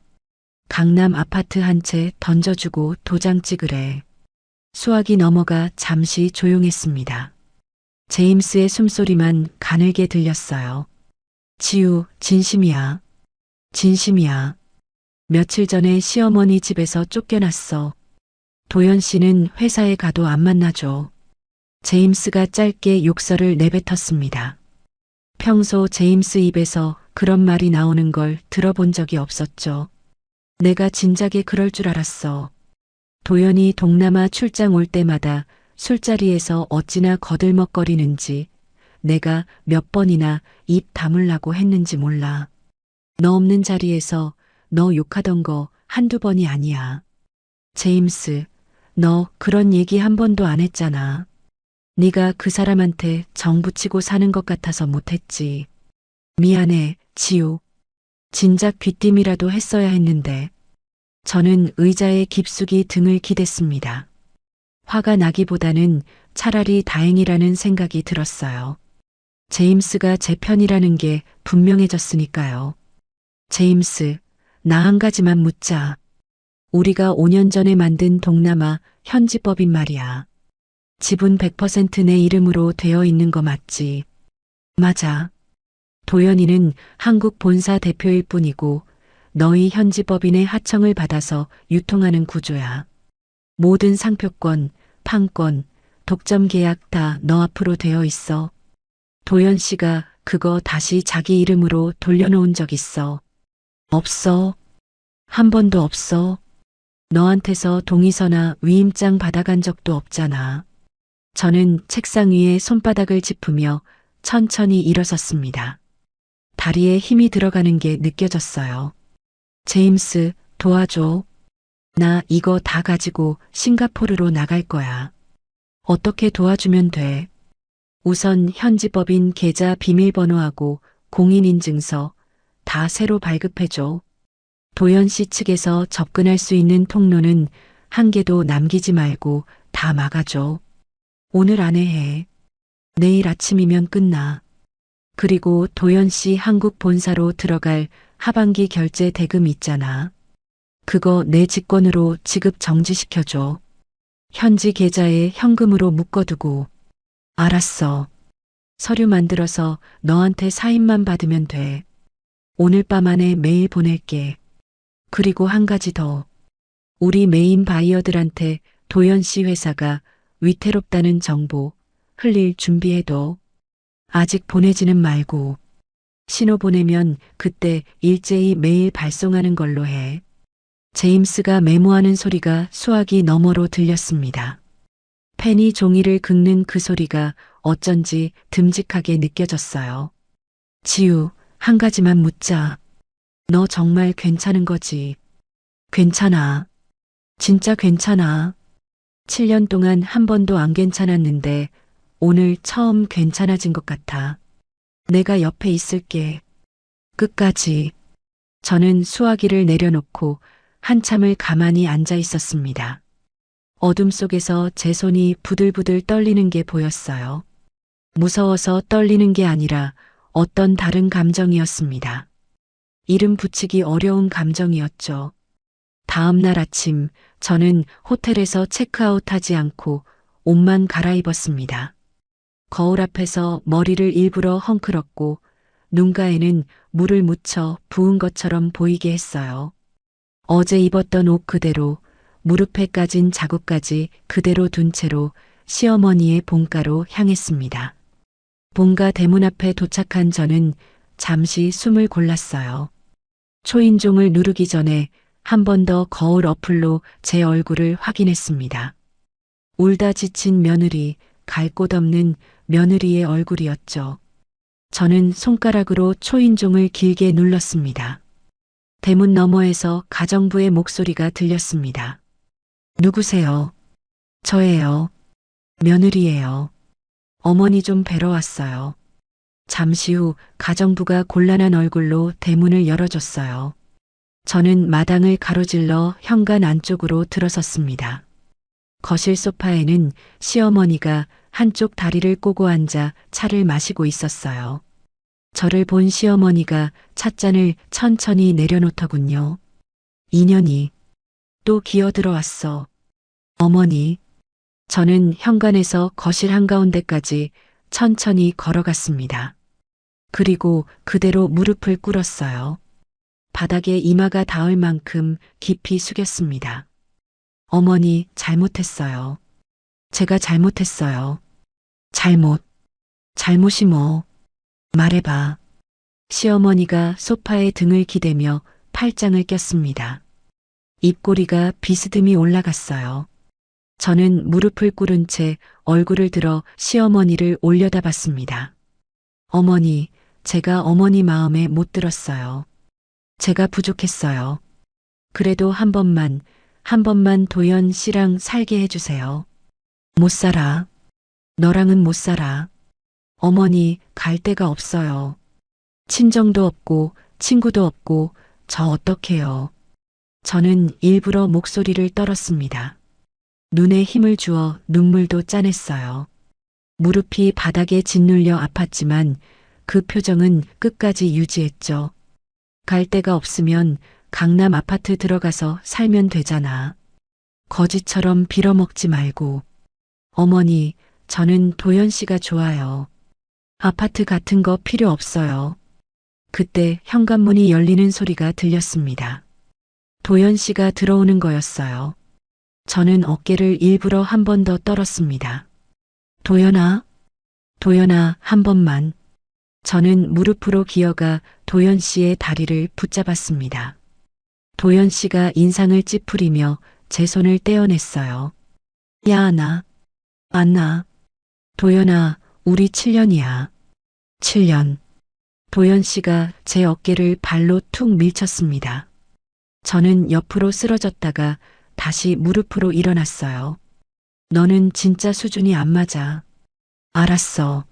강남 아파트 한 채 던져주고 도장 찍으래. 수화기 넘어가 잠시 조용했습니다. 제임스의 숨소리만 가늘게 들렸어요. 지우, 진심이야. 진심이야. 며칠 전에 시어머니 집에서 쫓겨났어. 도연 씨는 회사에 가도 안 만나줘. 제임스가 짧게 욕설을 내뱉었습니다. 평소 제임스 입에서 그런 말이 나오는 걸 들어본 적이 없었죠. 내가 진작에 그럴 줄 알았어. 도연이 동남아 출장 올 때마다 술자리에서 어찌나 거들먹거리는지 내가 몇 번이나 입 다물라고 했는지 몰라. 너 없는 자리에서 너 욕하던 거 한두 번이 아니야. 제임스, 너 그런 얘기 한 번도 안 했잖아. 네가 그 사람한테 정 붙이고 사는 것 같아서 못했지. 미안해, 지우. 진작 귀띔이라도 했어야 했는데. 저는 의자에 깊숙이 등을 기댔습니다. 화가 나기보다는 차라리 다행이라는 생각이 들었어요. 제임스가 제 편이라는 게 분명해졌으니까요. 제임스, 나 한 가지만 묻자. 우리가 5년 전에 만든 동남아 현지법인 말이야. 지분 100% 내 이름으로 되어 있는 거 맞지? 맞아. 도연이는 한국 본사 대표일 뿐이고 너희 현지법인의 하청을 받아서 유통하는 구조야. 모든 상표권, 판권, 독점 계약 다 너 앞으로 되어 있어. 도연 씨가 그거 다시 자기 이름으로 돌려놓은 적 있어? 없어. 한 번도 없어. 너한테서 동의서나 위임장 받아간 적도 없잖아. 저는 책상 위에 손바닥을 짚으며 천천히 일어섰습니다. 다리에 힘이 들어가는 게 느껴졌어요. 제임스, 도와줘. 나 이거 다 가지고 싱가포르로 나갈 거야. 어떻게 도와주면 돼? 우선 현지법인 계좌 비밀번호하고 공인인증서 다 새로 발급해줘. 도연 씨 측에서 접근할 수 있는 통로는 한 개도 남기지 말고 다 막아줘. 오늘 안에 해. 내일 아침이면 끝나. 그리고 도연 씨 한국 본사로 들어갈 하반기 결제 대금 있잖아. 그거 내 직권으로 지급 정지시켜줘. 현지 계좌에 현금으로 묶어두고. 알았어. 서류 만들어서 너한테 사인만 받으면 돼. 오늘 밤 안에 메일 보낼게. 그리고 한 가지 더. 우리 메인 바이어들한테 도연 씨 회사가 위태롭다는 정보 흘릴 준비해둬. 아직 보내지는 말고. 신호 보내면 그때 일제히 메일 발송하는 걸로 해. 제임스가 메모하는 소리가 수화기 너머로 들렸습니다. 펜이 종이를 긁는 그 소리가 어쩐지 듬직하게 느껴졌어요. 지우, 한 가지만 묻자. 너 정말 괜찮은 거지? 괜찮아. 진짜 괜찮아. 7년 동안 한 번도 안 괜찮았는데 오늘 처음 괜찮아진 것 같아. 내가 옆에 있을게. 끝까지. 저는 수화기를 내려놓고 한참을 가만히 앉아 있었습니다. 어둠 속에서 제 손이 부들부들 떨리는 게 보였어요. 무서워서 떨리는 게 아니라 어떤 다른 감정이었습니다. 이름 붙이기 어려운 감정이었죠. 다음 날 아침 저는 호텔에서 체크아웃하지 않고 옷만 갈아입었습니다. 거울 앞에서 머리를 일부러 헝클었고 눈가에는 물을 묻혀 부은 것처럼 보이게 했어요. 어제 입었던 옷 그대로 무릎에 까진 자국까지 그대로 둔 채로 시어머니의 본가로 향했습니다. 본가 대문 앞에 도착한 저는 잠시 숨을 골랐어요. 초인종을 누르기 전에 한 번 더 거울 어플로 제 얼굴을 확인했습니다. 울다 지친 며느리, 갈 곳 없는 며느리의 얼굴이었죠. 저는 손가락으로 초인종을 길게 눌렀습니다. 대문 너머에서 가정부의 목소리가 들렸습니다. 누구세요? 저예요. 며느리예요. 어머니 좀 뵈러 왔어요. 잠시 후 가정부가 곤란한 얼굴로 대문을 열어줬어요. 저는 마당을 가로질러 현관 안쪽으로 들어섰습니다. 거실 소파에는 시어머니가 한쪽 다리를 꼬고 앉아 차를 마시고 있었어요. 저를 본 시어머니가 찻잔을 천천히 내려놓더군요. 인연이 또 기어들어왔어. 어머니. 저는 현관에서 거실 한가운데까지 천천히 걸어갔습니다. 그리고 그대로 무릎을 꿇었어요. 바닥에 이마가 닿을 만큼 깊이 숙였습니다. 어머니, 잘못했어요. 제가 잘못했어요. 잘못이 뭐? 말해봐. 시어머니가 소파에 등을 기대며 팔짱을 꼈습니다. 입꼬리가 비스듬히 올라갔어요. 저는 무릎을 꿇은 채 얼굴을 들어 시어머니를 올려다봤습니다. 어머니, 제가 어머니 마음에 못 들었어요. 제가 부족했어요. 그래도 한 번만 도연 씨랑 살게 해주세요. 못 살아. 너랑은 못 살아. 어머니, 갈 데가 없어요. 친정도 없고 친구도 없고 저 어떡해요. 저는 일부러 목소리를 떨었습니다. 눈에 힘을 주어 눈물도 짜냈어요. 무릎이 바닥에 짓눌려 아팠지만 그 표정은 끝까지 유지했죠. 갈 데가 없으면 강남 아파트 들어가서 살면 되잖아. 거지처럼 빌어먹지 말고. 어머니, 저는 도연 씨가 좋아요. 아파트 같은 거 필요 없어요. 그때 현관문이 열리는 소리가 들렸습니다. 도연 씨가 들어오는 거였어요. 저는 어깨를 일부러 한 번 더 떨었습니다. 도연아, 한 번만. 저는 무릎으로 기어가 도연 씨의 다리를 붙잡았습니다. 도연 씨가 인상을 찌푸리며 제 손을 떼어냈어요. 야, 안나. 도연아, 우리 7년이야. 7년. 도연 씨가 제 어깨를 발로 툭 밀쳤습니다. 저는 옆으로 쓰러졌다가 다시 무릎으로 일어났어요. 너는 진짜 수준이 안 맞아. 알았어.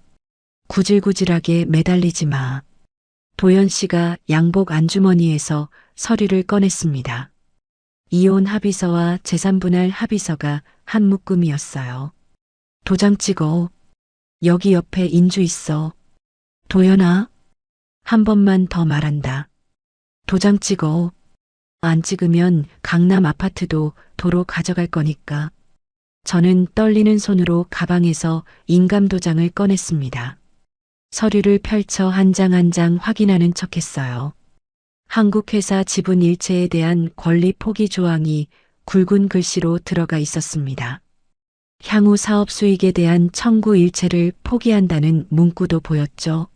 구질구질하게 매달리지 마. 도연 씨가 양복 안주머니에서 서류를 꺼냈습니다. 이혼 합의서와 재산분할 합의서가 한 묶음이었어요. 도장 찍어. 여기 옆에 인주 있어. 도연아, 한 번만 더 말한다. 도장 찍어. 안 찍으면 강남 아파트도 도로 가져갈 거니까. 저는 떨리는 손으로 가방에서 인감도장을 꺼냈습니다. 서류를 펼쳐 한 장 한 장 확인하는 척했어요. 한국회사 지분 일체에 대한 권리 포기 조항이 굵은 글씨로 들어가 있었습니다. 향후 사업 수익에 대한 청구 일체를 포기한다는 문구도 보였죠.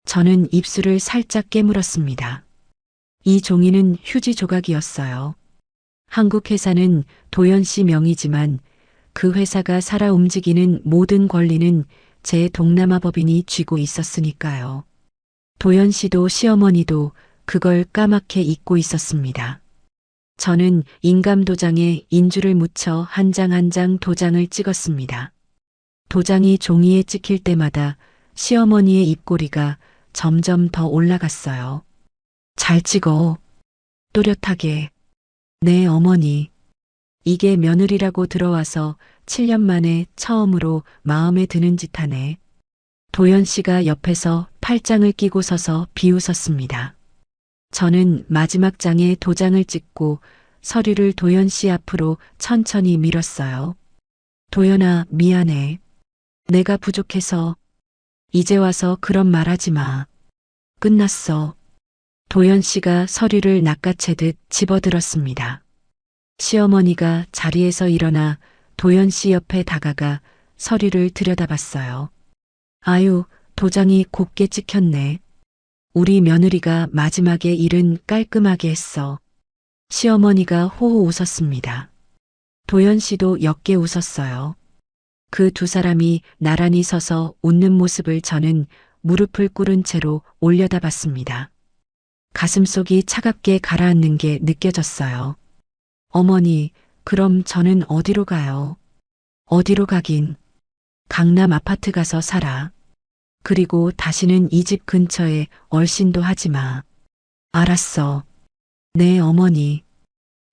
저는 입술을 살짝 깨물었습니다. 이 종이는 휴지 조각이었어요. 한국 회사는 도연 씨 명의지만 그 회사가 살아 움직이는 모든 권리는 제 동남아 법인이 쥐고 있었으니까요. 도연 씨도 시어머니도 그걸 까맣게 잊고 있었습니다. 저는 인감도장에 인주를 묻혀 한 장 한 장 도장을 찍었습니다. 도장이 종이에 찍힐 때마다 시어머니의 입꼬리가 점점 더 올라갔어요. 잘 찍어. 또렷하게. 네, 어머니. 이게 며느리라고 들어와서 7년 만에 처음으로 마음에 드는 짓 하네. 도연 씨가 옆에서 팔짱을 끼고 서서 비웃었습니다. 저는 마지막 장에 도장을 찍고 서류를 도연 씨 앞으로 천천히 밀었어요. 도연아, 미안해. 내가 부족해서. 이제 와서 그런 말 하지 마. 끝났어. 도연 씨가 서류를 낚아채듯 집어들었습니다. 시어머니가 자리에서 일어나 도연 씨 옆에 다가가 서류를 들여다봤어요. 아유, 도장이 곱게 찍혔네. 우리 며느리가 마지막에 일은 깔끔하게 했어. 시어머니가 호호 웃었습니다. 도연 씨도 옅게 웃었어요. 그 두 사람이 나란히 서서 웃는 모습을 저는 무릎을 꿇은 채로 올려다봤습니다. 가슴속이 차갑게 가라앉는 게 느껴졌어요. 어머니, 그럼 저는 어디로 가요? 어디로 가긴. 강남 아파트 가서 살아. 그리고 다시는 이 집 근처에 얼씬도 하지 마. 알았어. 네, 어머니.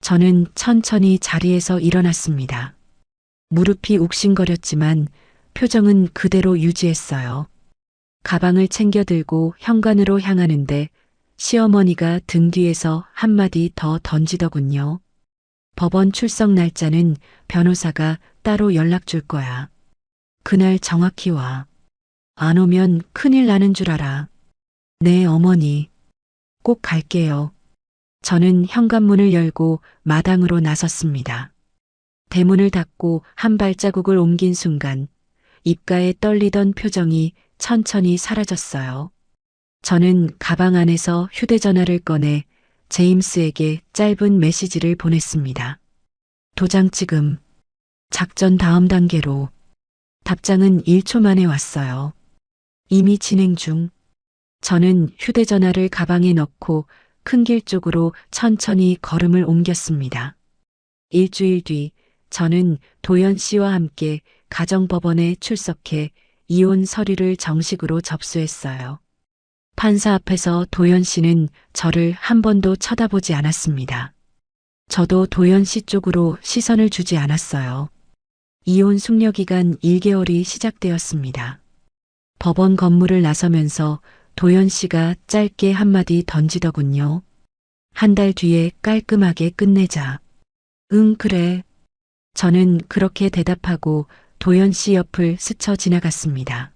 저는 천천히 자리에서 일어났습니다. 무릎이 욱신거렸지만 표정은 그대로 유지했어요. 가방을 챙겨 들고 현관으로 향하는데 시어머니가 등 뒤에서 한마디 더 던지더군요. 법원 출석 날짜는 변호사가 따로 연락 줄 거야. 그날 정확히 와. 안 오면 큰일 나는 줄 알아. 네, 어머니. 꼭 갈게요. 저는 현관문을 열고 마당으로 나섰습니다. 대문을 닫고 한 발자국을 옮긴 순간 입가에 떨리던 표정이 천천히 사라졌어요. 저는 가방 안에서 휴대전화를 꺼내 제임스에게 짧은 메시지를 보냈습니다. 도장 찍음. 작전 다음 단계로. 답장은 1초 만에 왔어요. 이미 진행 중. 저는 휴대전화를 가방에 넣고 큰 길 쪽으로 천천히 걸음을 옮겼습니다. 일주일 뒤 저는 도연 씨와 함께 가정법원에 출석해 이혼 서류를 정식으로 접수했어요. 판사 앞에서 도연 씨는 저를 한 번도 쳐다보지 않았습니다. 저도 도연 씨 쪽으로 시선을 주지 않았어요. 이혼 숙려기간 1개월이 시작되었습니다. 법원 건물을 나서면서 도연 씨가 짧게 한마디 던지더군요. 한 달 뒤에 깔끔하게 끝내자. 응, 그래. 저는 그렇게 대답하고 도연 씨 옆을 스쳐 지나갔습니다.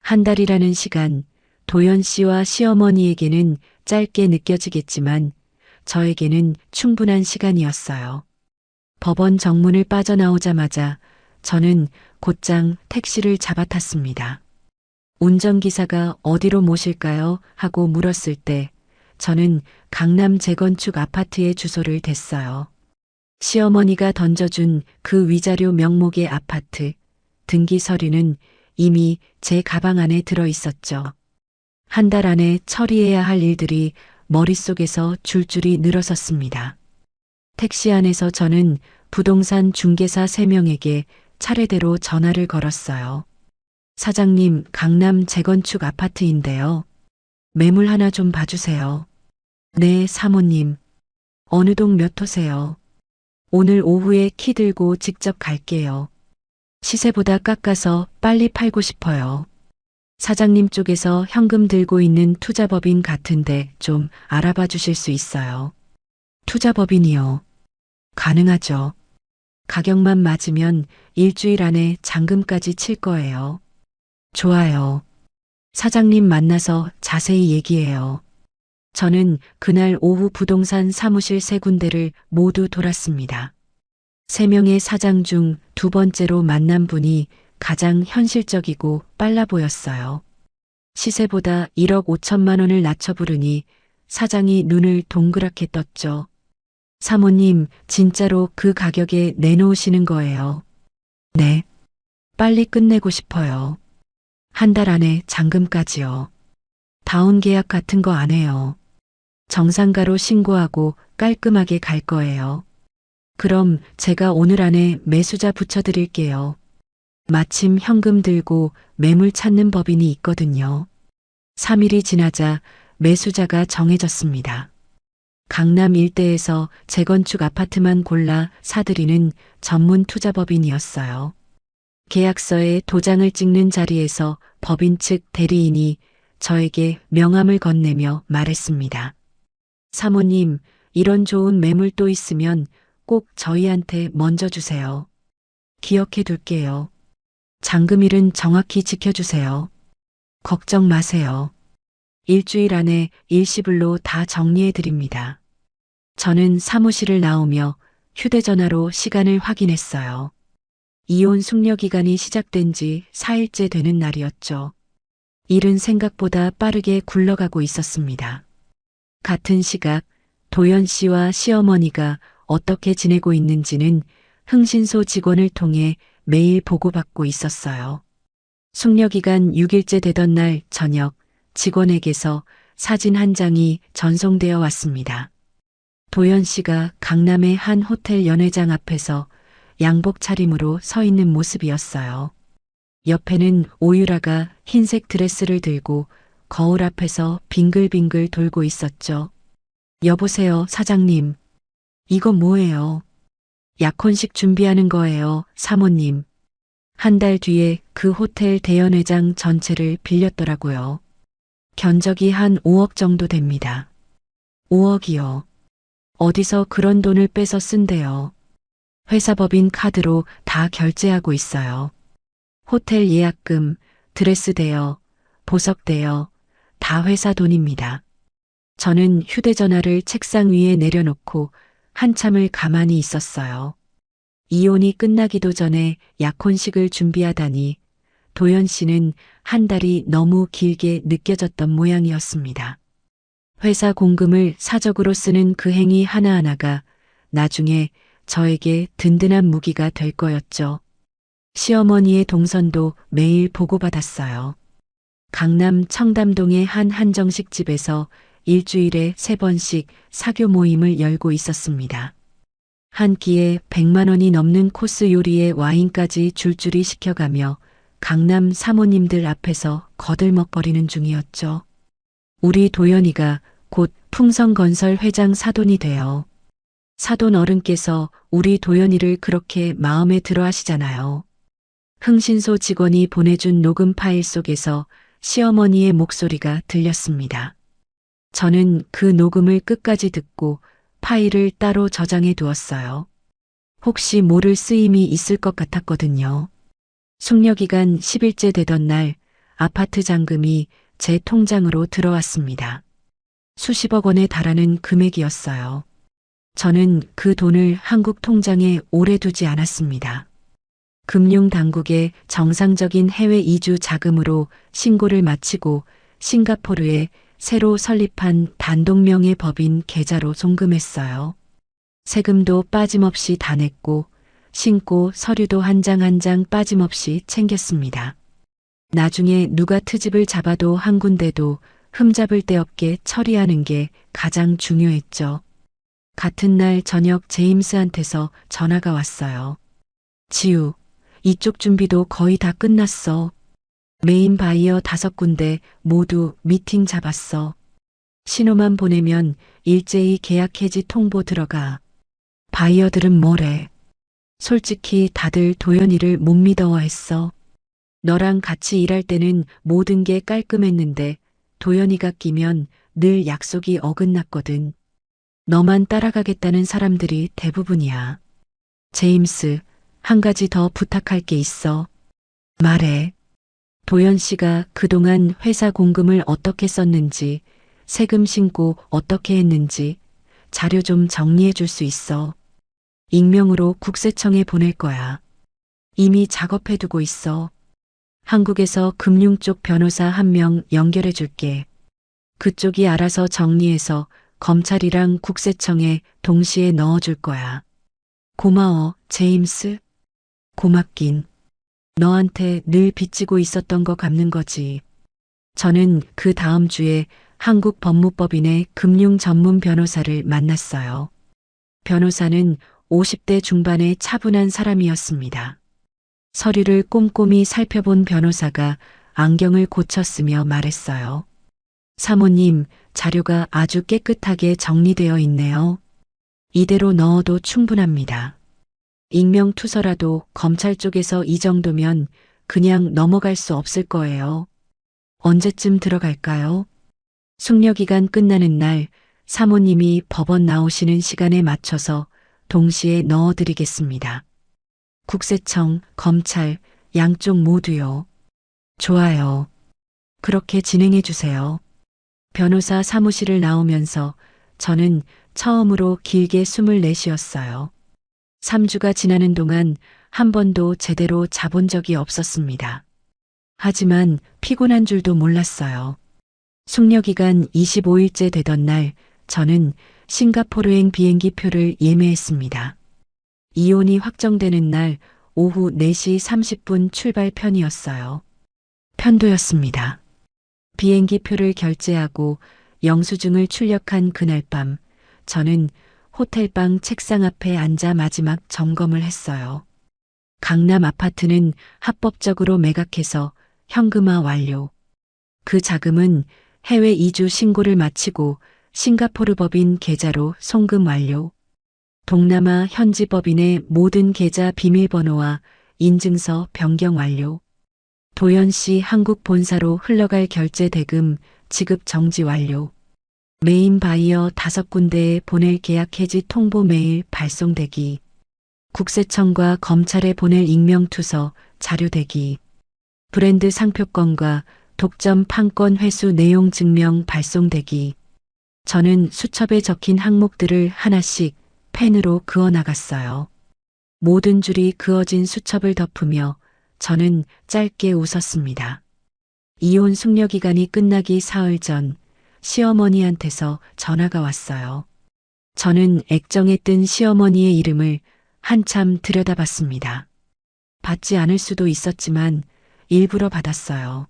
한 달이라는 시간, 도연 씨와 시어머니에게는 짧게 느껴지겠지만 저에게는 충분한 시간이었어요. 법원 정문을 빠져나오자마자 저는 곧장 택시를 잡아탔습니다. 운전기사가 어디로 모실까요? 하고 물었을 때 저는 강남 재건축 아파트의 주소를 댔어요. 시어머니가 던져준 그 위자료 명목의 아파트, 등기 서류는 이미 제 가방 안에 들어 있었죠. 한 달 안에 처리해야 할 일들이 머릿속에서 줄줄이 늘어섰습니다. 택시 안에서 저는 부동산 중개사 3명에게 차례대로 전화를 걸었어요. 사장님, 강남 재건축 아파트인데요. 매물 하나 좀 봐주세요. 네, 사모님. 어느 동 몇 호세요? 오늘 오후에 키 들고 직접 갈게요. 시세보다 깎아서 빨리 팔고 싶어요. 사장님 쪽에서 현금 들고 있는 투자법인 같은데 좀 알아봐 주실 수 있어요. 투자법인이요. 가능하죠. 가격만 맞으면 일주일 안에 잔금까지 칠 거예요. 좋아요. 사장님 만나서 자세히 얘기해요. 저는 그날 오후 부동산 사무실 3군데를 모두 돌았습니다. 3명의 사장 중 2번째로 만난 분이 가장 현실적이고 빨라 보였어요. 시세보다 1억 5천만 원을 낮춰 부르니 사장이 눈을 동그랗게 떴죠. 사모님, 진짜로 그 가격에 내놓으시는 거예요. 네. 빨리 끝내고 싶어요. 한 달 안에 잔금까지요. 다운 계약 같은 거 안 해요. 정상가로 신고하고 깔끔하게 갈 거예요. 그럼 제가 오늘 안에 매수자 붙여드릴게요. 마침 현금 들고 매물 찾는 법인이 있거든요. 3일이 지나자 매수자가 정해졌습니다. 강남 일대에서 재건축 아파트만 골라 사들이는 전문 투자법인이었어요. 계약서에 도장을 찍는 자리에서 법인 측 대리인이 저에게 명함을 건네며 말했습니다. 사모님, 이런 좋은 매물 또 있으면 꼭 저희한테 먼저 주세요. 기억해 둘게요. 잔금일은 정확히 지켜주세요. 걱정 마세요. 일주일 안에 일시불로 다 정리해 드립니다. 저는 사무실을 나오며 휴대전화로 시간을 확인했어요. 이혼 숙려 기간이 시작된 지 4일째 되는 날이었죠. 일은 생각보다 빠르게 굴러가고 있었습니다. 같은 시각 도연 씨와 시어머니가 어떻게 지내고 있는지는 흥신소 직원을 통해 매일 보고받고 있었어요. 숙려기간 6일째 되던 날 저녁 직원에게서 사진 한 장이 전송되어 왔습니다. 도연 씨가 강남의 한 호텔 연회장 앞에서 양복 차림으로 서 있는 모습이었어요. 옆에는 오유라가 흰색 드레스를 들고 거울 앞에서 빙글빙글 돌고 있었죠. 여보세요, 사장님. 이거 뭐예요? 약혼식 준비하는 거예요, 사모님. 한 달 뒤에 그 호텔 대연회장 전체를 빌렸더라고요. 견적이 한 5억 정도 됩니다. 5억이요. 어디서 그런 돈을 빼서 쓴대요. 회사 법인 카드로 다 결제하고 있어요. 호텔 예약금, 드레스 대여, 보석 대여, 다 회사 돈입니다. 저는 휴대전화를 책상 위에 내려놓고 한참을 가만히 있었어요. 이혼이 끝나기도 전에 약혼식을 준비하다니 도연 씨는 한 달이 너무 길게 느껴졌던 모양이었습니다. 회사 공금을 사적으로 쓰는 그 행위 하나하나가 나중에 저에게 든든한 무기가 될 거였죠. 시어머니의 동선도 매일 보고받았어요. 강남 청담동의 한 한정식 집에서 일주일에 3번씩 사교 모임을 열고 있었습니다. 한 끼에 100만 원이 넘는 코스 요리에 와인까지 줄줄이 시켜가며 강남 사모님들 앞에서 거들먹거리는 중이었죠. 우리 도연이가 곧 풍성건설 회장 사돈이 되어 사돈 어른께서 우리 도연이를 그렇게 마음에 들어 하시잖아요. 흥신소 직원이 보내준 녹음 파일 속에서 시어머니의 목소리가 들렸습니다. 저는 그 녹음을 끝까지 듣고 파일을 따로 저장해 두었어요. 혹시 모를 쓰임이 있을 것 같았거든요. 숙려기간 10일째 되던 날 아파트 잔금이 제 통장으로 들어왔습니다. 수십억 원에 달하는 금액이었어요. 저는 그 돈을 한국 통장에 오래 두지 않았습니다. 금융당국의 정상적인 해외 이주 자금으로 신고를 마치고 싱가포르에 새로 설립한 단독명의 법인 계좌로 송금했어요. 세금도 빠짐없이 다 냈고 신고 서류도 한 장 한 장 빠짐없이 챙겼습니다. 나중에 누가 트집을 잡아도 한 군데도 흠잡을 데 없게 처리하는 게 가장 중요했죠. 같은 날 저녁 제임스한테서 전화가 왔어요. 지우, 이쪽 준비도 거의 다 끝났어. 메인 바이어 5군데 모두 미팅 잡았어. 신호만 보내면 일제히 계약 해지 통보 들어가. 바이어들은 뭐래? 솔직히 다들 도연이를 못 믿어했어. 너랑 같이 일할 때는 모든 게 깔끔했는데 도연이가 끼면 늘 약속이 어긋났거든. 너만 따라가겠다는 사람들이 대부분이야. 제임스, 한 가지 더 부탁할 게 있어. 말해. 도연 씨가 그동안 회사 공금을 어떻게 썼는지, 세금 신고 어떻게 했는지 자료 좀 정리해 줄 수 있어. 익명으로 국세청에 보낼 거야. 이미 작업해 두고 있어. 한국에서 금융 쪽 변호사 한 명 연결해 줄게. 그쪽이 알아서 정리해서 검찰이랑 국세청에 동시에 넣어 줄 거야. 고마워, 제임스. 고맙긴. 너한테 늘 빚지고 있었던 거 갚는 거지. 저는 그 다음 주에 한국 법무법인의 금융 전문 변호사를 만났어요. 변호사는 50대 중반의 차분한 사람이었습니다. 서류를 꼼꼼히 살펴본 변호사가 안경을 고쳤으며 말했어요. 사모님, 자료가 아주 깨끗하게 정리되어 있네요. 이대로 넣어도 충분합니다. 익명투서라도 검찰 쪽에서 이 정도면 그냥 넘어갈 수 없을 거예요. 언제쯤 들어갈까요? 숙려기간 끝나는 날 사모님이 법원 나오시는 시간에 맞춰서 동시에 넣어드리겠습니다. 국세청, 검찰, 양쪽 모두요. 좋아요. 그렇게 진행해 주세요. 변호사 사무실을 나오면서 저는 처음으로 길게 숨을 내쉬었어요. 3주가 지나는 동안 한 번도 제대로 자본 적이 없었습니다. 하지만 피곤한 줄도 몰랐어요. 숙려기간 25일째 되던 날 저는 싱가포르행 비행기 표를 예매했습니다. 이혼이 확정되는 날 오후 4시 30분 출발 편이었어요. 편도였습니다. 비행기 표를 결제하고 영수증을 출력한 그날 밤 저는 호텔방 책상 앞에 앉아 마지막 점검을 했어요. 강남 아파트는 합법적으로 매각해서 현금화 완료. 그 자금은 해외 이주 신고를 마치고 싱가포르 법인 계좌로 송금 완료. 동남아 현지 법인의 모든 계좌 비밀번호와 인증서 변경 완료. 도연 씨 한국 본사로 흘러갈 결제 대금 지급 정지 완료. 메인 바이어 5군데에 보낼 계약 해지 통보 메일 발송 대기. 국세청과 검찰에 보낼 익명투서 자료 대기. 브랜드 상표권과 독점 판권 회수 내용 증명 발송 대기. 저는 수첩에 적힌 항목들을 하나씩 펜으로 그어 나갔어요. 모든 줄이 그어진 수첩을 덮으며 저는 짧게 웃었습니다. 이혼 숙려기간이 끝나기 사흘 전 시어머니한테서 전화가 왔어요. 저는 액정에 뜬 시어머니의 이름을 한참 들여다봤습니다. 받지 않을 수도 있었지만 일부러 받았어요.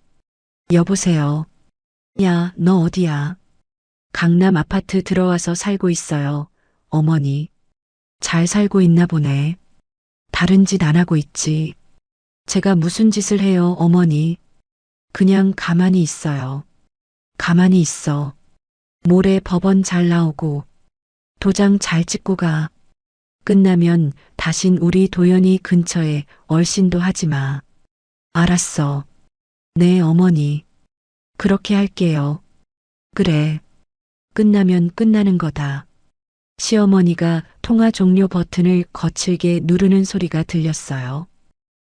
여보세요. 야, 너 어디야? 강남 아파트 들어와서 살고 있어요. 어머니. 잘 살고 있나 보네. 다른 짓 안 하고 있지. 제가 무슨 짓을 해요, 어머니? 그냥 가만히 있어요. 가만히 있어. 모레 법원 잘 나오고 도장 잘 찍고 가. 끝나면 다신 우리 도연이 근처에 얼씬도 하지 마. 알았어. 네, 어머니. 그렇게 할게요. 그래. 끝나면 끝나는 거다. 시어머니가 통화 종료 버튼을 거칠게 누르는 소리가 들렸어요.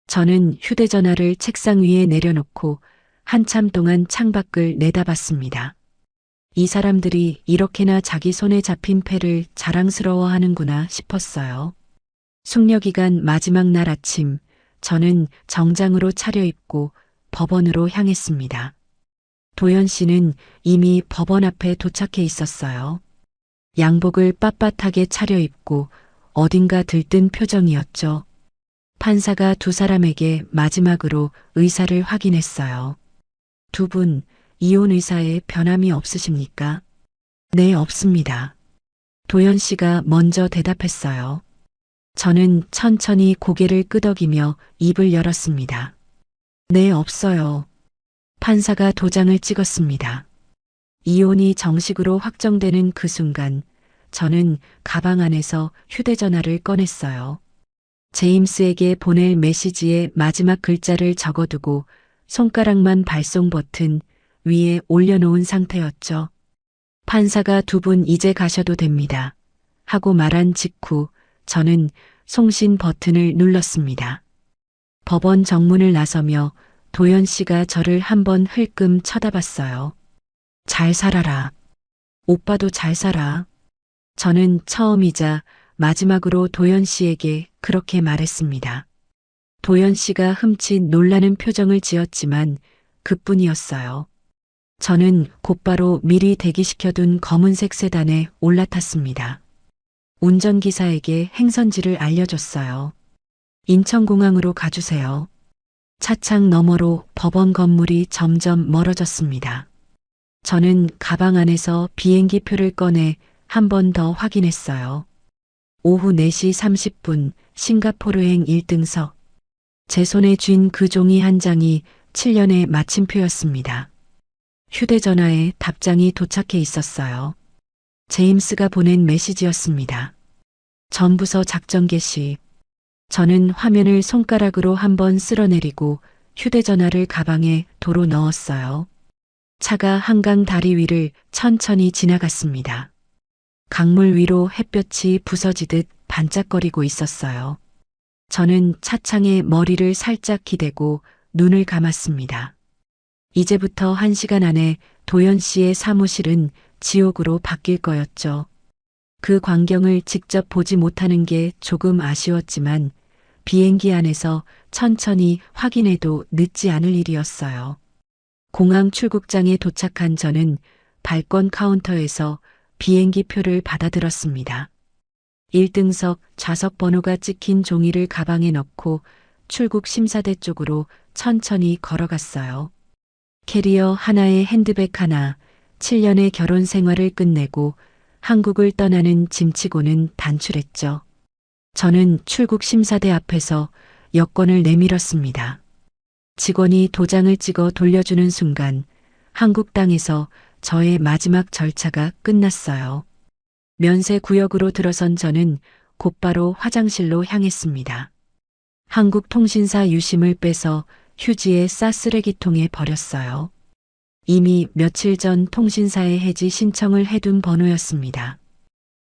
저는 휴대전화를 책상 위에 내려놓고 한참 동안 창밖을 내다봤습니다. 이 사람들이 이렇게나 자기 손에 잡힌 패를 자랑스러워하는구나 싶었어요. 숙려기간 마지막 날 아침, 저는 정장으로 차려입고 법원으로 향했습니다. 도연 씨는 이미 법원 앞에 도착해 있었어요. 양복을 빳빳하게 차려입고 어딘가 들뜬 표정이었죠. 판사가 두 사람에게 마지막으로 의사를 확인했어요. 두 분, 이혼 의사에 변함이 없으십니까? 네, 없습니다. 도연 씨가 먼저 대답했어요. 저는 천천히 고개를 끄덕이며 입을 열었습니다. 네, 없어요. 판사가 도장을 찍었습니다. 이혼이 정식으로 확정되는 그 순간 저는 가방 안에서 휴대전화를 꺼냈어요. 제임스에게 보낼 메시지의 마지막 글자를 적어두고 손가락만 발송 버튼 위에 올려놓은 상태였죠. 판사가 두 분 이제 가셔도 됩니다. 하고 말한 직후 저는 송신 버튼을 눌렀습니다. 법원 정문을 나서며 도연 씨가 저를 한번 흘끔 쳐다봤어요. 잘 살아라. 오빠도 잘 살아. 저는 처음이자 마지막으로 도연 씨에게 그렇게 말했습니다. 도연 씨가 흠칫 놀라는 표정을 지었지만 그뿐이었어요. 저는 곧바로 미리 대기시켜둔 검은색 세단에 올라탔습니다. 운전기사에게 행선지를 알려줬어요. 인천공항으로 가주세요. 차창 너머로 법원 건물이 점점 멀어졌습니다. 저는 가방 안에서 비행기표를 꺼내 한 번 더 확인했어요. 오후 4시 30분 싱가포르행 1등석. 제 손에 쥔 그 종이 한 장이 7년의 마침표였습니다. 휴대전화에 답장이 도착해 있었어요. 제임스가 보낸 메시지였습니다. 전부서 작전 개시. 저는 화면을 손가락으로 한번 쓸어내리고 휴대전화를 가방에 도로 넣었어요. 차가 한강 다리 위를 천천히 지나갔습니다. 강물 위로 햇볕이 부서지듯 반짝거리고 있었어요. 저는 차창에 머리를 살짝 기대고 눈을 감았습니다. 이제부터 1시간 안에 도연 씨의 사무실은 지옥으로 바뀔 거였죠. 그 광경을 직접 보지 못하는 게 조금 아쉬웠지만 비행기 안에서 천천히 확인해도 늦지 않을 일이었어요. 공항 출국장에 도착한 저는 발권 카운터에서 비행기 표를 받아들었습니다. 1등석 좌석 번호가 찍힌 종이를 가방에 넣고 출국 심사대 쪽으로 천천히 걸어갔어요. 캐리어 하나에 핸드백 하나, 7년의 결혼 생활을 끝내고 한국을 떠나는 짐치고는 단출했죠. 저는 출국 심사대 앞에서 여권을 내밀었습니다. 직원이 도장을 찍어 돌려주는 순간 한국 땅에서 저의 마지막 절차가 끝났어요. 면세 구역으로 들어선 저는 곧바로 화장실로 향했습니다. 한국통신사 유심을 빼서 휴지에 싸 쓰레기통에 버렸어요. 이미 며칠 전 통신사에 해지 신청을 해둔 번호였습니다.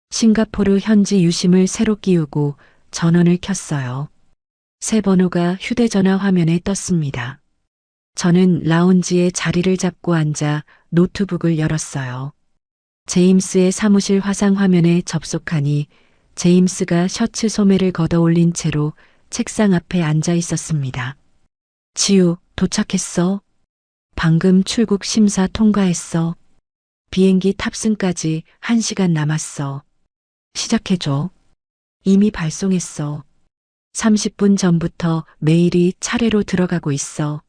싱가포르 현지 유심을 새로 끼우고 전원을 켰어요. 새 번호가 휴대전화 화면에 떴습니다. 저는 라운지에 자리를 잡고 앉아 노트북을 열었어요. 제임스의 사무실 화상 화면에 접속하니 제임스가 셔츠 소매를 걷어 올린 채로 책상 앞에 앉아 있었습니다. 지우, 도착했어. 방금 출국 심사 통과했어. 비행기 탑승까지 1시간 남았어. 시작해줘. 이미 발송했어. 30분 전부터 메일이 차례로 들어가고 있어.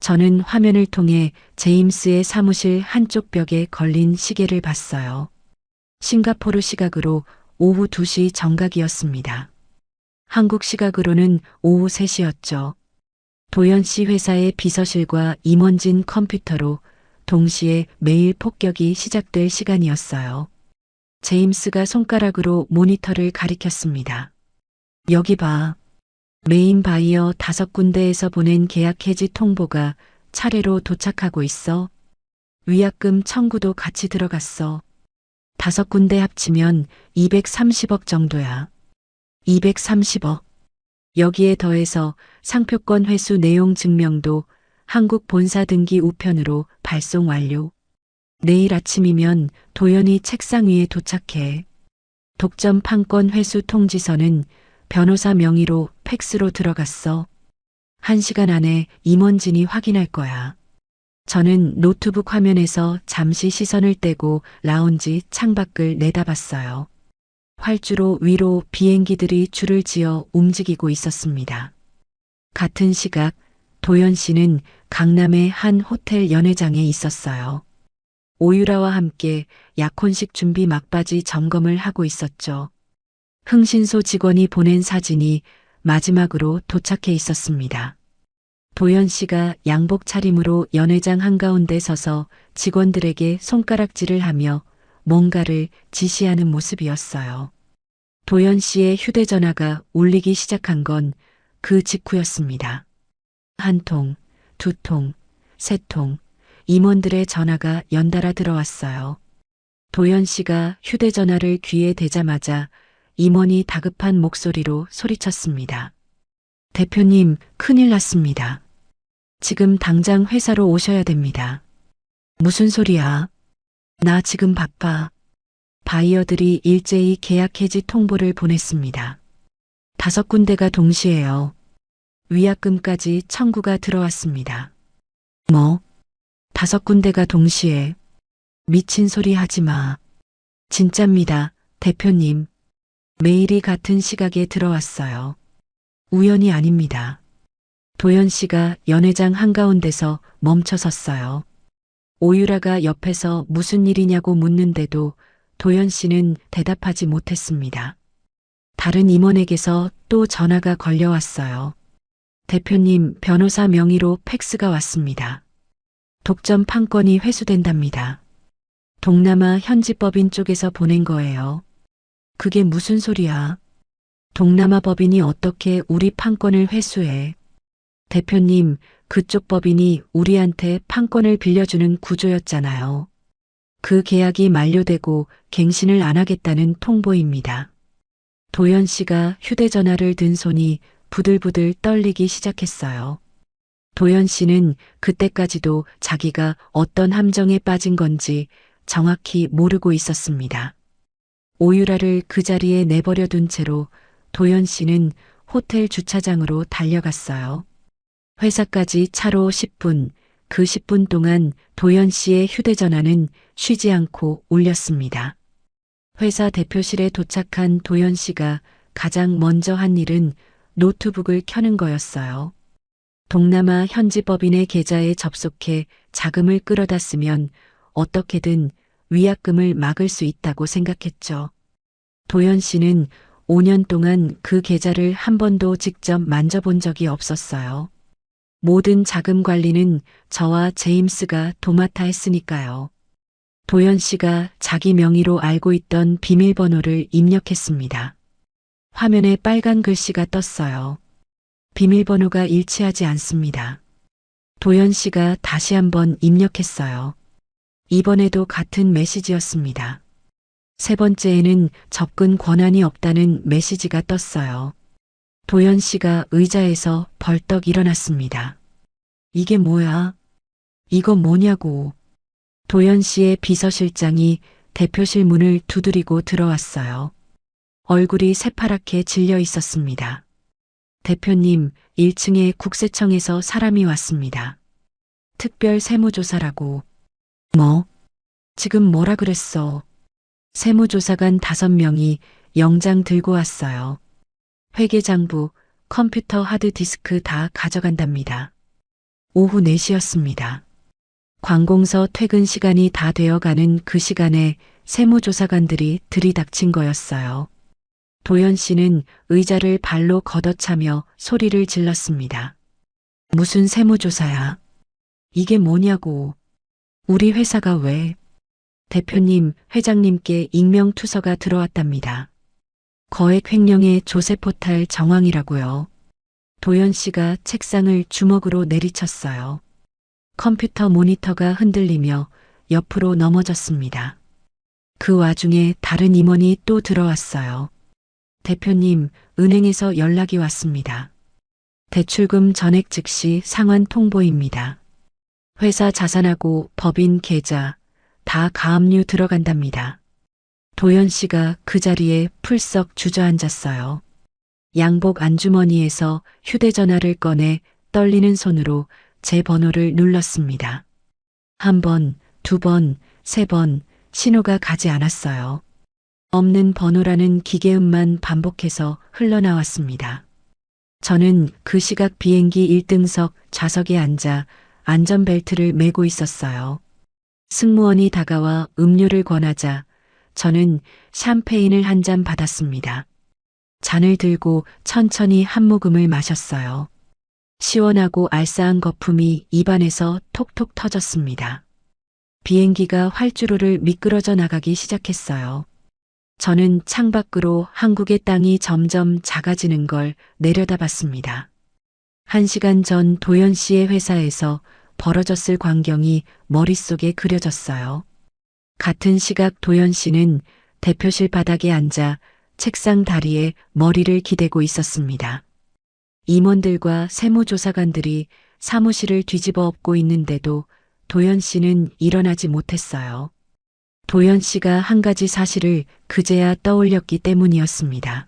저는 화면을 통해 제임스의 사무실 한쪽 벽에 걸린 시계를 봤어요. 싱가포르 시각으로 오후 2시 정각이었습니다. 한국 시각으로는 오후 3시였죠. 도연 씨 회사의 비서실과 임원진 컴퓨터로 동시에 메일 폭격이 시작될 시간이었어요. 제임스가 손가락으로 모니터를 가리켰습니다. 여기 봐. 메인 바이어 5군데에서 보낸 계약 해지 통보가 차례로 도착하고 있어. 위약금 청구도 같이 들어갔어. 5군데 합치면 230억 정도야. 230억. 여기에 더해서 상표권 회수 내용 증명도 한국 본사 등기 우편으로 발송 완료. 내일 아침이면 도연이 책상 위에 도착해. 독점 판권 회수 통지서는 변호사 명의로 팩스로 들어갔어. 1시간 안에 임원진이 확인할 거야. 저는 노트북 화면에서 잠시 시선을 떼고 라운지 창밖을 내다봤어요. 활주로 위로 비행기들이 줄을 지어 움직이고 있었습니다. 같은 시각 도연 씨는 강남의 한 호텔 연회장에 있었어요. 오유라와 함께 약혼식 준비 막바지 점검을 하고 있었죠. 흥신소 직원이 보낸 사진이 마지막으로 도착해 있었습니다. 도연 씨가 양복 차림으로 연회장 한가운데 서서 직원들에게 손가락질을 하며 뭔가를 지시하는 모습이었어요. 도연 씨의 휴대전화가 울리기 시작한 건 그 직후였습니다. 한 통, 두 통, 세 통, 임원들의 전화가 연달아 들어왔어요. 도연 씨가 휴대전화를 귀에 대자마자 임원이 다급한 목소리로 소리쳤습니다. 대표님, 큰일 났습니다. 지금 당장 회사로 오셔야 됩니다. 무슨 소리야? 나 지금 바빠. 바이어들이 일제히 계약 해지 통보를 보냈습니다. 5군데가 동시에요. 위약금까지 청구가 들어왔습니다. 뭐? 5군데가 동시에. 미친 소리 하지 마. 진짜입니다, 대표님. 메일이 같은 시각에 들어왔어요. 우연이 아닙니다. 도연 씨가 연회장 한가운데서 멈춰 섰어요. 오유라가 옆에서 무슨 일이냐고 묻는데도 도연 씨는 대답하지 못했습니다. 다른 임원에게서 또 전화가 걸려왔어요. 대표님, 변호사 명의로 팩스가 왔습니다. 독점 판권이 회수된답니다. 동남아 현지법인 쪽에서 보낸 거예요. 그게 무슨 소리야? 동남아 법인이 어떻게 우리 판권을 회수해? 대표님, 그쪽 법인이 우리한테 판권을 빌려주는 구조였잖아요. 그 계약이 만료되고 갱신을 안 하겠다는 통보입니다. 도연 씨가 휴대전화를 든 손이 부들부들 떨리기 시작했어요. 도연 씨는 그때까지도 자기가 어떤 함정에 빠진 건지 정확히 모르고 있었습니다. 오유라를 그 자리에 내버려 둔 채로 도연 씨는 호텔 주차장으로 달려갔어요. 회사까지 차로 10분, 그 10분 동안 도연 씨의 휴대전화는 쉬지 않고 울렸습니다. 회사 대표실에 도착한 도연 씨가 가장 먼저 한 일은 노트북을 켜는 거였어요. 동남아 현지 법인의 계좌에 접속해 자금을 끌어다 쓰면 어떻게든 위약금을 막을 수 있다고 생각했죠. 도연 씨는 5년 동안 그 계좌를 한 번도 직접 만져본 적이 없었어요. 모든 자금 관리는 저와 제임스가 도맡아 했으니까요. 도연 씨가 자기 명의로 알고 있던 비밀번호를 입력했습니다. 화면에 빨간 글씨가 떴어요. 비밀번호가 일치하지 않습니다. 도연 씨가 다시 한번 입력했어요. 이번에도 같은 메시지였습니다. 세 번째에는 접근 권한이 없다는 메시지가 떴어요. 도연 씨가 의자에서 벌떡 일어났습니다. 이게 뭐야? 이거 뭐냐고. 도연 씨의 비서실장이 대표실 문을 두드리고 들어왔어요. 얼굴이 새파랗게 질려 있었습니다. 대표님, 1층에 국세청에서 사람이 왔습니다. 특별 세무조사라고. 뭐? 지금 뭐라 그랬어? 세무조사관 5명이 영장 들고 왔어요. 회계장부, 컴퓨터 하드디스크 다 가져간답니다. 오후 4시였습니다. 관공서 퇴근 시간이 다 되어가는 그 시간에 세무조사관들이 들이닥친 거였어요. 도연 씨는 의자를 발로 걷어차며 소리를 질렀습니다. 무슨 세무조사야? 이게 뭐냐고. 우리 회사가 왜? 대표님, 회장님께 익명투서가 들어왔답니다. 거액 횡령의 조세포탈 정황이라고요. 도연 씨가 책상을 주먹으로 내리쳤어요. 컴퓨터 모니터가 흔들리며 옆으로 넘어졌습니다. 그 와중에 다른 임원이 또 들어왔어요. 대표님, 은행에서 연락이 왔습니다. 대출금 전액 즉시 상환 통보입니다. 회사 자산하고 법인 계좌 다 가압류 들어간답니다. 도연 씨가 그 자리에 풀썩 주저앉았어요. 양복 안주머니에서 휴대전화를 꺼내 떨리는 손으로 제 번호를 눌렀습니다. 1번, 2번, 3번 신호가 가지 않았어요. 없는 번호라는 기계음만 반복해서 흘러나왔습니다. 저는 그 시각 비행기 1등석 좌석에 앉아 안전벨트를 매고 있었어요. 승무원이 다가와 음료를 권하자 저는 샴페인을 한 잔 받았습니다. 잔을 들고 천천히 한 모금을 마셨어요. 시원하고 알싸한 거품이 입안에서 톡톡 터졌습니다. 비행기가 활주로를 미끄러져 나가기 시작했어요. 저는 창밖으로 한국의 땅이 점점 작아지는 걸 내려다봤습니다. 1시간 전 도연 씨의 회사에서 벌어졌을 광경이 머릿속에 그려졌어요. 같은 시각 도연 씨는 대표실 바닥에 앉아 책상 다리에 머리를 기대고 있었습니다. 임원들과 세무조사관들이 사무실을 뒤집어 엎고 있는데도 도연 씨는 일어나지 못했어요. 도연 씨가 한 가지 사실을 그제야 떠올렸기 때문이었습니다.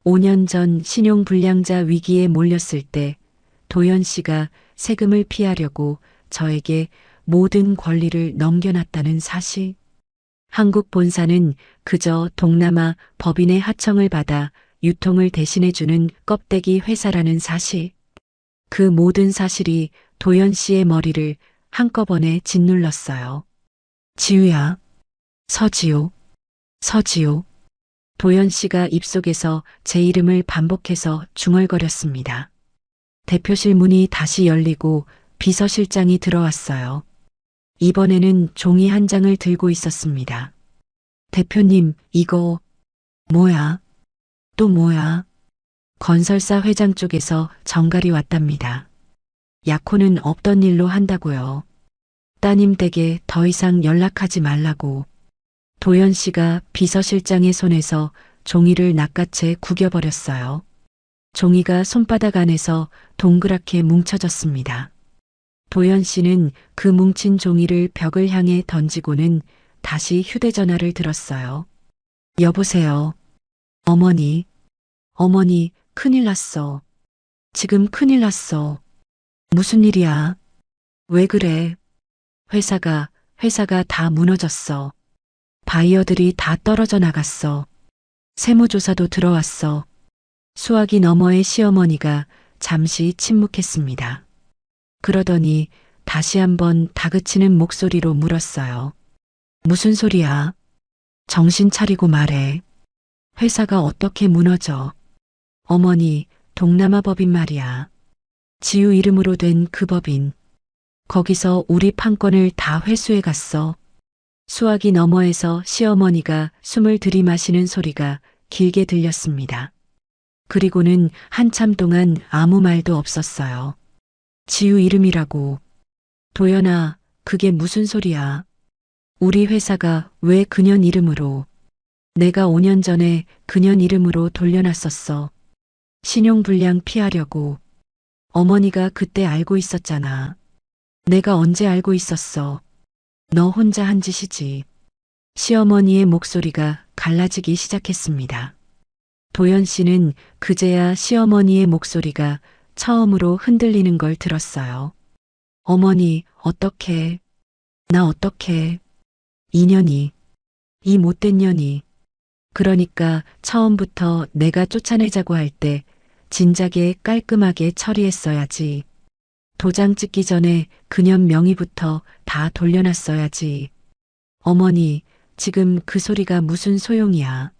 5년 전 신용불량자 위기에 몰렸을 때 도연 씨가 세금을 피하려고 저에게 모든 권리를 넘겨놨다는 사실. 한국 본사는 그저 동남아 법인의 하청을 받아 유통을 대신해주는 껍데기 회사라는 사실. 그 모든 사실이 도연 씨의 머리를 한꺼번에 짓눌렀어요. 지우야, 서지우, 서지우. 도연 씨가 입속에서 제 이름을 반복해서 중얼거렸습니다. 대표실 문이 다시 열리고 비서실장이 들어왔어요. 이번에는 종이 한 장을 들고 있었습니다. 대표님, 이거 뭐야? 또 뭐야? 건설사 회장 쪽에서 전갈이 왔답니다. 약혼은 없던 일로 한다고요. 따님 댁에 더 이상 연락하지 말라고. 도연 씨가 비서실장의 손에서 종이를 낚아채 구겨버렸어요. 종이가 손바닥 안에서 동그랗게 뭉쳐졌습니다. 도연 씨는 그 뭉친 종이를 벽을 향해 던지고는 다시 휴대전화를 들었어요. 여보세요. 어머니, 어머니, 큰일 났어. 지금 큰일 났어. 무슨 일이야? 왜 그래? 회사가 다 무너졌어. 바이어들이 다 떨어져 나갔어. 세무조사도 들어왔어. 수화기 너머의 시어머니가 잠시 침묵했습니다. 그러더니 다시 한번 다그치는 목소리로 물었어요. 무슨 소리야? 정신 차리고 말해. 회사가 어떻게 무너져? 어머니, 동남아 법인 말이야. 지우 이름으로 된 그 법인. 거기서 우리 판권을 다 회수해 갔어. 수화기 너머에서 시어머니가 숨을 들이마시는 소리가 길게 들렸습니다. 그리고는 한참 동안 아무 말도 없었어요. 지우 이름이라고. 도연아, 그게 무슨 소리야? 우리 회사가 왜 그년 이름으로? 내가 5년 전에 그년 이름으로 돌려놨었어. 신용불량 피하려고. 어머니가 그때 알고 있었잖아. 내가 언제 알고 있었어. 너 혼자 한 짓이지. 시어머니의 목소리가 갈라지기 시작했습니다. 도연 씨는 그제야 시어머니의 목소리가 처음으로 흔들리는 걸 들었어요. 어머니, 어떡해. 나 어떡해. 이 년이. 이 못된 년이. 그러니까 처음부터 내가 쫓아내자고 할 때 진작에 깔끔하게 처리했어야지. 도장 찍기 전에 그년 명의부터 다 돌려놨어야지. 어머니, 지금 그 소리가 무슨 소용이야.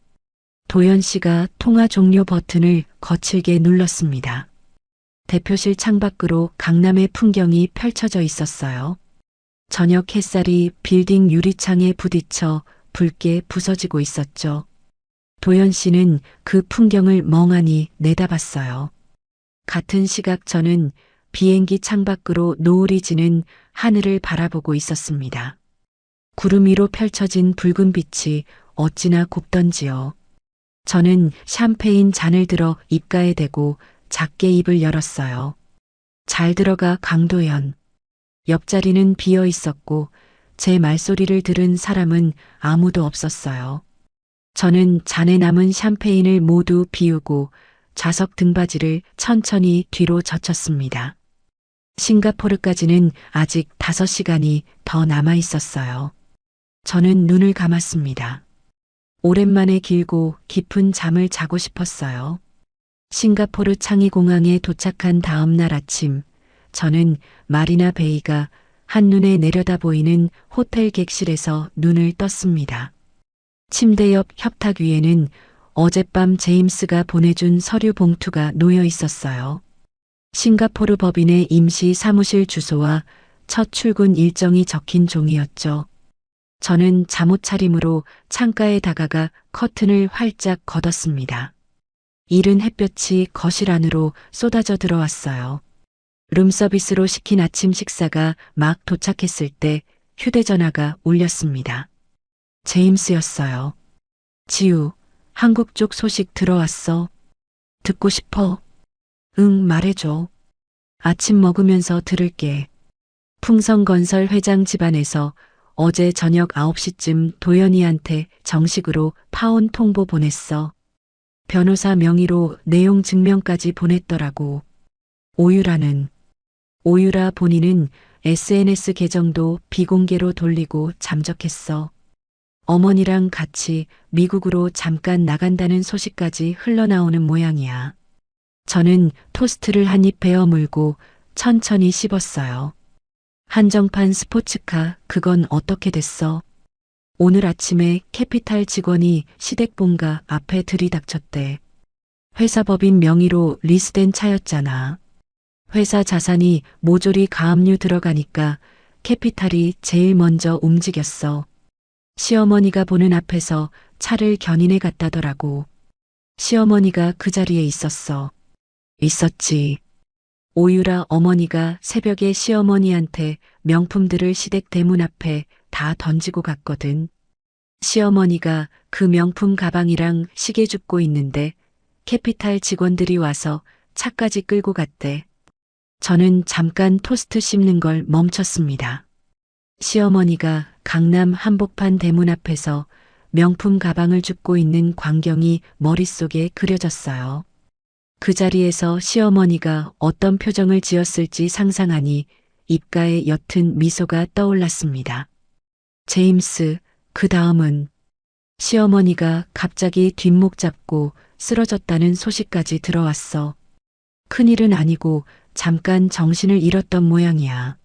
도연 씨가 통화 종료 버튼을 거칠게 눌렀습니다. 대표실 창밖으로 강남의 풍경이 펼쳐져 있었어요. 저녁 햇살이 빌딩 유리창에 부딪혀 붉게 부서지고 있었죠. 도연 씨는 그 풍경을 멍하니 내다봤어요. 같은 시각 저는 비행기 창밖으로 노을이 지는 하늘을 바라보고 있었습니다. 구름 위로 펼쳐진 붉은 빛이 어찌나 곱던지요. 저는 샴페인 잔을 들어 입가에 대고 작게 입을 열었어요. 잘 들어가 강도연. 옆자리는 비어 있었고 제 말소리를 들은 사람은 아무도 없었어요. 저는 잔에 남은 샴페인을 모두 비우고 좌석 등받이를 천천히 뒤로 젖혔습니다. 싱가포르까지는 아직 5시간이 더 남아 있었어요. 저는 눈을 감았습니다. 오랜만에 길고 깊은 잠을 자고 싶었어요. 싱가포르 창이 공항에 도착한 다음 날 아침, 저는 마리나 베이가 한눈에 내려다 보이는 호텔 객실에서 눈을 떴습니다. 침대 옆 협탁 위에는 어젯밤 제임스가 보내준 서류 봉투가 놓여 있었어요. 싱가포르 법인의 임시 사무실 주소와 첫 출근 일정이 적힌 종이었죠. 저는 잠옷 차림으로 창가에 다가가 커튼을 활짝 걷었습니다. 이른 햇볕이 거실 안으로 쏟아져 들어왔어요. 룸서비스로 시킨 아침 식사가 막 도착했을 때 휴대전화가 울렸습니다. 제임스였어요. 지우, 한국 쪽 소식 들어왔어. 듣고 싶어. 응, 말해줘. 아침 먹으면서 들을게. 풍성건설 회장 집안에서 어제 저녁 9시쯤 도연이한테 정식으로 파혼 통보 보냈어. 변호사 명의로 내용 증명까지 보냈더라고. 오유라 본인은 SNS 계정도 비공개로 돌리고 잠적했어. 어머니랑 같이 미국으로 잠깐 나간다는 소식까지 흘러나오는 모양이야. 저는 토스트를 한 입 베어 물고 천천히 씹었어요. 한정판 스포츠카 그건 어떻게 됐어? 오늘 아침에 캐피탈 직원이 시댁본가 앞에 들이닥쳤대. 회사 법인 명의로 리스된 차였잖아. 회사 자산이 모조리 가압류 들어가니까 캐피탈이 제일 먼저 움직였어. 시어머니가 보는 앞에서 차를 견인해 갔다더라고. 시어머니가 그 자리에 있었어. 있었지. 오유라 어머니가 새벽에 시어머니한테 명품들을 시댁 대문 앞에 다 던지고 갔거든. 시어머니가 그 명품 가방이랑 시계 줍고 있는데 캐피탈 직원들이 와서 차까지 끌고 갔대. 저는 잠깐 토스트 씹는 걸 멈췄습니다. 시어머니가 강남 한복판 대문 앞에서 명품 가방을 줍고 있는 광경이 머릿속에 그려졌어요. 그 자리에서 시어머니가 어떤 표정을 지었을지 상상하니 입가에 옅은 미소가 떠올랐습니다. 제임스, 그 다음은 시어머니가 갑자기 뒷목 잡고 쓰러졌다는 소식까지 들어왔어. 큰일은 아니고 잠깐 정신을 잃었던 모양이야.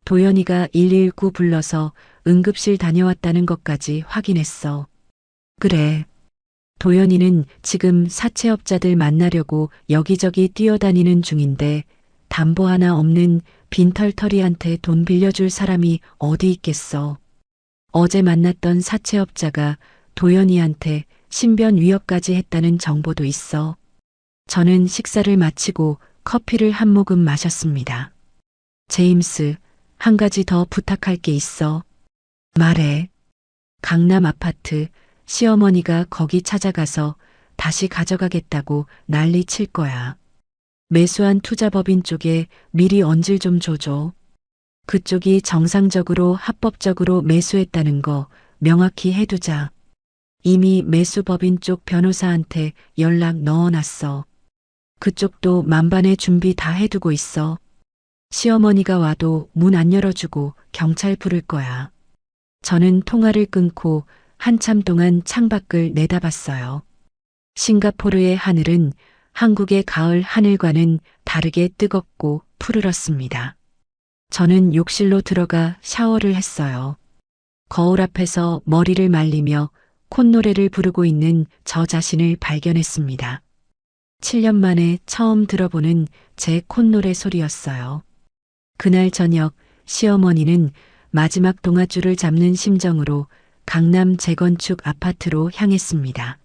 도연이가 119 불러서 응급실 다녀왔다는 것까지 확인했어. 그래. 도연이는 지금 사채업자들 만나려고 여기저기 뛰어다니는 중인데 담보 하나 없는 빈털터리한테 돈 빌려줄 사람이 어디 있겠어. 어제 만났던 사채업자가 도연이한테 신변 위협까지 했다는 정보도 있어. 저는 식사를 마치고 커피를 한 모금 마셨습니다. 제임스, 한 가지 더 부탁할 게 있어. 말해. 강남 아파트, 시어머니가 거기 찾아가서 다시 가져가겠다고 난리 칠 거야. 매수한 투자법인 쪽에 미리 언질 좀 줘줘. 그쪽이 정상적으로 합법적으로 매수했다는 거 명확히 해두자. 이미 매수법인 쪽 변호사한테 연락 넣어놨어. 그쪽도 만반의 준비 다 해두고 있어. 시어머니가 와도 문 안 열어주고 경찰 부를 거야. 저는 통화를 끊고 한참 동안 창밖을 내다봤어요. 싱가포르의 하늘은 한국의 가을 하늘과는 다르게 뜨겁고 푸르렀습니다. 저는 욕실로 들어가 샤워를 했어요. 거울 앞에서 머리를 말리며 콧노래를 부르고 있는 저 자신을 발견했습니다. 7년 만에 처음 들어보는 제 콧노래 소리였어요. 그날 저녁 시어머니는 마지막 동아줄을 잡는 심정으로 강남 재건축 아파트로 향했습니다.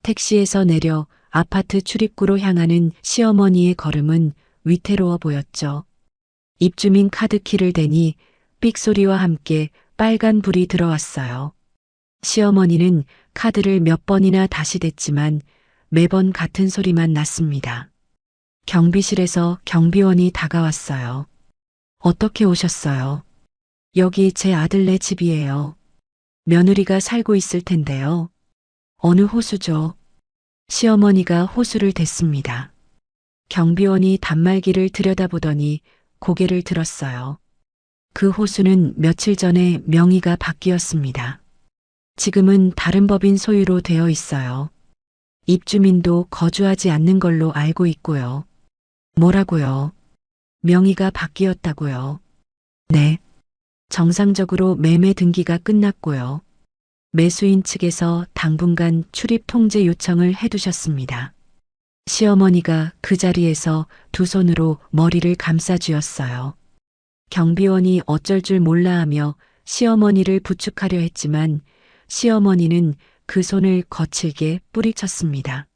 택시에서 내려 아파트 출입구로 향하는 시어머니의 걸음은 위태로워 보였죠. 입주민 카드키를 대니 삑 소리와 함께 빨간 불이 들어왔어요. 시어머니는 카드를 몇 번이나 다시 댔지만 매번 같은 소리만 났습니다. 경비실에서 경비원이 다가왔어요. 어떻게 오셨어요? 여기 제 아들네 집이에요. 며느리가 살고 있을 텐데요. 어느 호수죠? 시어머니가 호수를 댔습니다. 경비원이 단말기를 들여다보더니 고개를 들었어요. 그 호수는 며칠 전에 명의가 바뀌었습니다. 지금은 다른 법인 소유로 되어 있어요. 입주민도 거주하지 않는 걸로 알고 있고요. 뭐라고요? 명의가 바뀌었다고요. 네. 정상적으로 매매 등기가 끝났고요. 매수인 측에서 당분간 출입 통제 요청을 해두셨습니다. 시어머니가 그 자리에서 두 손으로 머리를 감싸 쥐었어요. 경비원이 어쩔 줄 몰라 하며 시어머니를 부축하려 했지만 시어머니는 그 손을 거칠게 뿌리쳤습니다.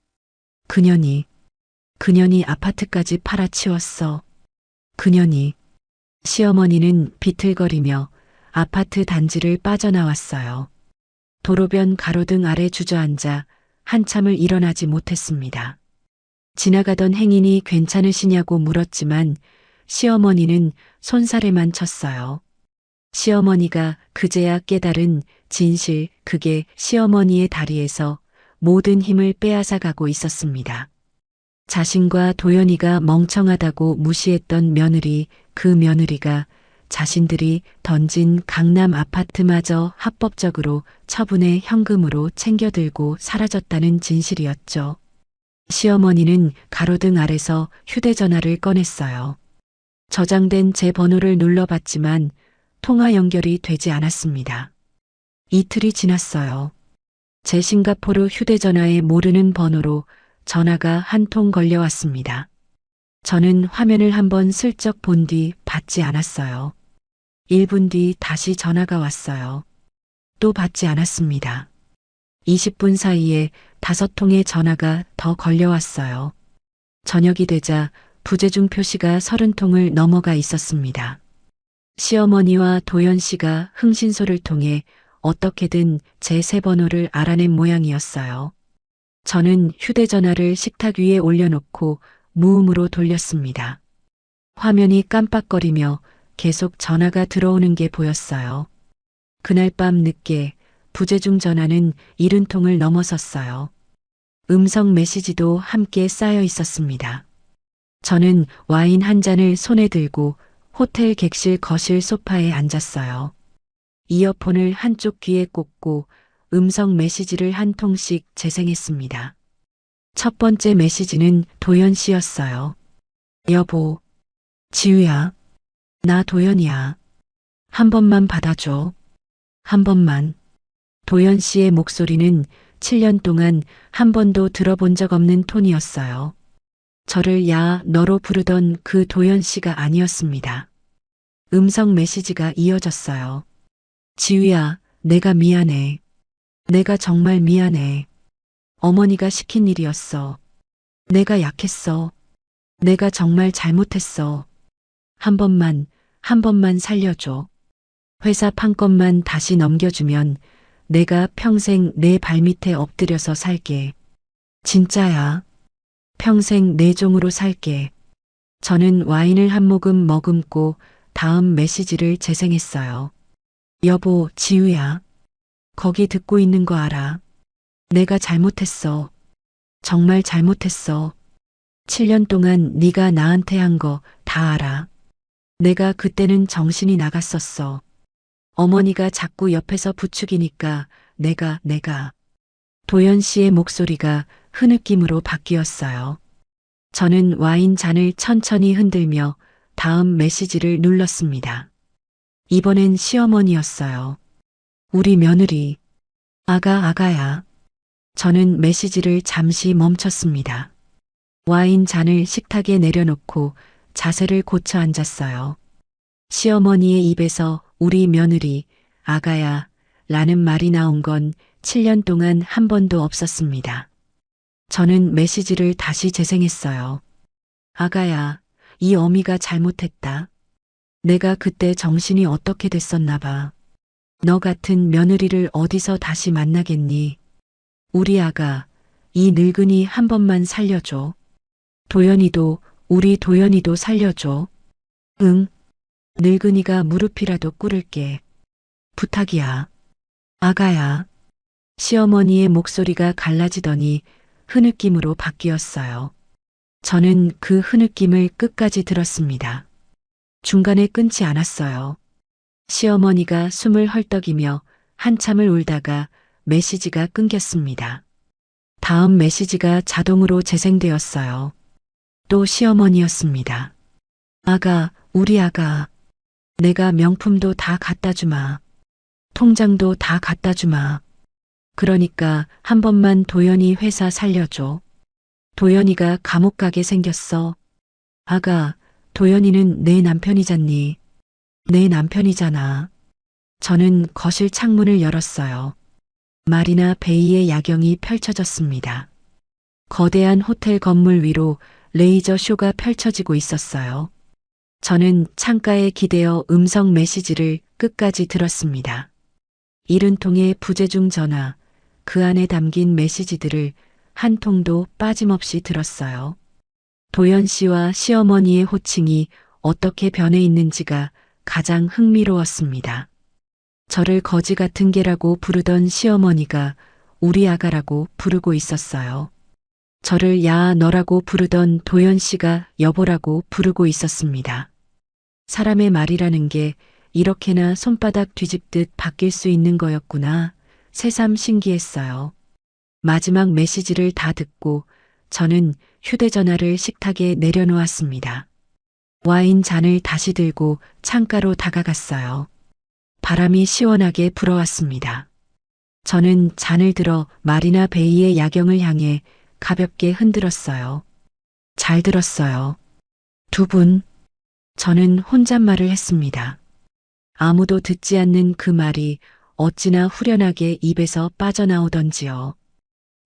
그년이 아파트까지 팔아치웠어. 그년이. 시어머니는 비틀거리며 아파트 단지를 빠져나왔어요. 도로변 가로등 아래 주저앉아 한참을 일어나지 못했습니다. 지나가던 행인이 괜찮으시냐고 물었지만 시어머니는 손사래만 쳤어요. 시어머니가 그제야 깨달은 진실, 그게 시어머니의 다리에서 모든 힘을 빼앗아 가고 있었습니다. 자신과 도연이가 멍청하다고 무시했던 며느리, 그 며느리가 자신들이 던진 강남 아파트마저 합법적으로 처분해 현금으로 챙겨들고 사라졌다는 진실이었죠. 시어머니는 가로등 아래서 휴대전화를 꺼냈어요. 저장된 제 번호를 눌러봤지만 통화 연결이 되지 않았습니다. 이틀이 지났어요. 제 싱가포르 휴대전화에 모르는 번호로 전화가 한 통 걸려왔습니다. 저는 화면을 한번 슬쩍 본 뒤 받지 않았어요. 1분 뒤 다시 전화가 왔어요. 또 받지 않았습니다. 20분 사이에 5통의 전화가 더 걸려왔어요. 저녁이 되자 부재중 표시가 30통을 넘어가 있었습니다. 시어머니와 도연 씨가 흥신소를 통해 어떻게든 제 새 번호를 알아낸 모양이었어요. 저는 휴대전화를 식탁 위에 올려놓고 무음으로 돌렸습니다. 화면이 깜빡거리며 계속 전화가 들어오는 게 보였어요. 그날 밤 늦게 부재중 전화는 70통을 넘어섰어요. 음성 메시지도 함께 쌓여 있었습니다. 저는 와인 한 잔을 손에 들고 호텔 객실 거실 소파에 앉았어요. 이어폰을 한쪽 귀에 꽂고 음성 메시지를 한 통씩 재생했습니다. 첫 번째 메시지는 도연 씨였어요. 여보, 지우야, 나 도연이야. 한 번만 받아줘. 한 번만. 도연 씨의 목소리는 7년 동안 한 번도 들어본 적 없는 톤이었어요. 저를 야, 너로 부르던 그 도연 씨가 아니었습니다. 음성 메시지가 이어졌어요. 지우야, 내가 미안해. 내가 정말 미안해. 어머니가 시킨 일이었어. 내가 약했어. 내가 정말 잘못했어. 한 번만 살려줘. 회사 판권만 다시 넘겨주면 내가 평생 내 발밑에 엎드려서 살게. 진짜야. 평생 내 종으로 살게. 저는 와인을 한 모금 머금고 다음 메시지를 재생했어요. 여보, 지우야. 거기 듣고 있는 거 알아. 내가 잘못했어. 정말 잘못했어. 7년 동안 네가 나한테 한 거 다 알아. 내가 그때는 정신이 나갔었어. 어머니가 자꾸 옆에서 부추기니까 내가. 도연 씨의 목소리가 흐느낌으로 바뀌었어요. 저는 와인 잔을 천천히 흔들며 다음 메시지를 눌렀습니다. 이번엔 시어머니였어요. 우리 며느리. 아가야. 저는 메시지를 잠시 멈췄습니다. 와인 잔을 식탁에 내려놓고 자세를 고쳐 앉았어요. 시어머니의 입에서 우리 며느리, 아가야 라는 말이 나온 건 7년 동안 한 번도 없었습니다. 저는 메시지를 다시 재생했어요. 아가야, 이 어미가 잘못했다. 내가 그때 정신이 어떻게 됐었나 봐. 너 같은 며느리를 어디서 다시 만나겠니? 우리 아가, 이 늙은이 한 번만 살려줘. 우리 도연이도 살려줘. 응. 늙은이가 무릎이라도 꿇을게. 부탁이야. 아가야. 시어머니의 목소리가 갈라지더니 흐느낌으로 바뀌었어요. 저는 그 흐느낌을 끝까지 들었습니다. 중간에 끊지 않았어요. 시어머니가 숨을 헐떡이며 한참을 울다가 메시지가 끊겼습니다. 다음 메시지가 자동으로 재생되었어요. 또 시어머니였습니다. 아가, 우리 아가. 내가 명품도 다 갖다 주마. 통장도 다 갖다 주마. 그러니까 한 번만 도연이 회사 살려줘. 도연이가 감옥 가게 생겼어. 아가, 도연이는 내 남편이잖니. 내 남편이잖아. 저는 거실 창문을 열었어요. 마리나 베이의 야경이 펼쳐졌습니다. 거대한 호텔 건물 위로 레이저 쇼가 펼쳐지고 있었어요. 저는 창가에 기대어 음성 메시지를 끝까지 들었습니다. 70통의 부재중 전화, 그 안에 담긴 메시지들을 한 통도 빠짐없이 들었어요. 도연 씨와 시어머니의 호칭이 어떻게 변해 있는지가 가장 흥미로웠습니다. 저를 거지 같은 개라고 부르던 시어머니가 우리 아가라고 부르고 있었어요. 저를 야 너라고 부르던 도연 씨가 여보라고 부르고 있었습니다. 사람의 말이라는 게 이렇게나 손바닥 뒤집듯 바뀔 수 있는 거였구나. 새삼 신기했어요. 마지막 메시지를 다 듣고 저는 휴대전화를 식탁에 내려놓았습니다. 와인 잔을 다시 들고 창가로 다가갔어요. 바람이 시원하게 불어왔습니다. 저는 잔을 들어 마리나 베이의 야경을 향해 가볍게 흔들었어요. 잘 들었어요. 두 분. 저는 혼잣말을 했습니다. 아무도 듣지 않는 그 말이 어찌나 후련하게 입에서 빠져나오던지요.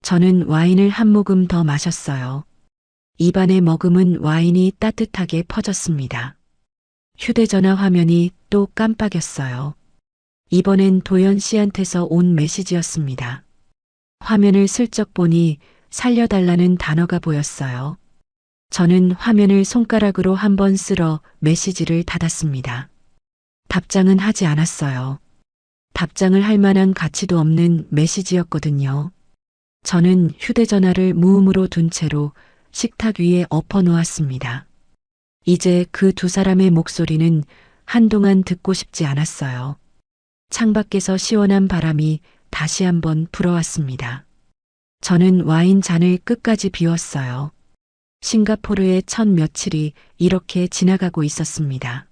저는 와인을 한 모금 더 마셨어요. 입안에 머금은 와인이 따뜻하게 퍼졌습니다. 휴대전화 화면이 또 깜빡였어요. 이번엔 도연 씨한테서 온 메시지였습니다. 화면을 슬쩍 보니 살려달라는 단어가 보였어요. 저는 화면을 손가락으로 한번 쓸어 메시지를 닫았습니다. 답장은 하지 않았어요. 답장을 할 만한 가치도 없는 메시지였거든요. 저는 휴대전화를 무음으로 둔 채로 식탁 위에 엎어 놓았습니다. 이제 그 두 사람의 목소리는 한동안 듣고 싶지 않았어요. 창밖에서 시원한 바람이 다시 한번 불어왔습니다. 저는 와인 잔을 끝까지 비웠어요. 싱가포르의 첫 며칠이 이렇게 지나가고 있었습니다.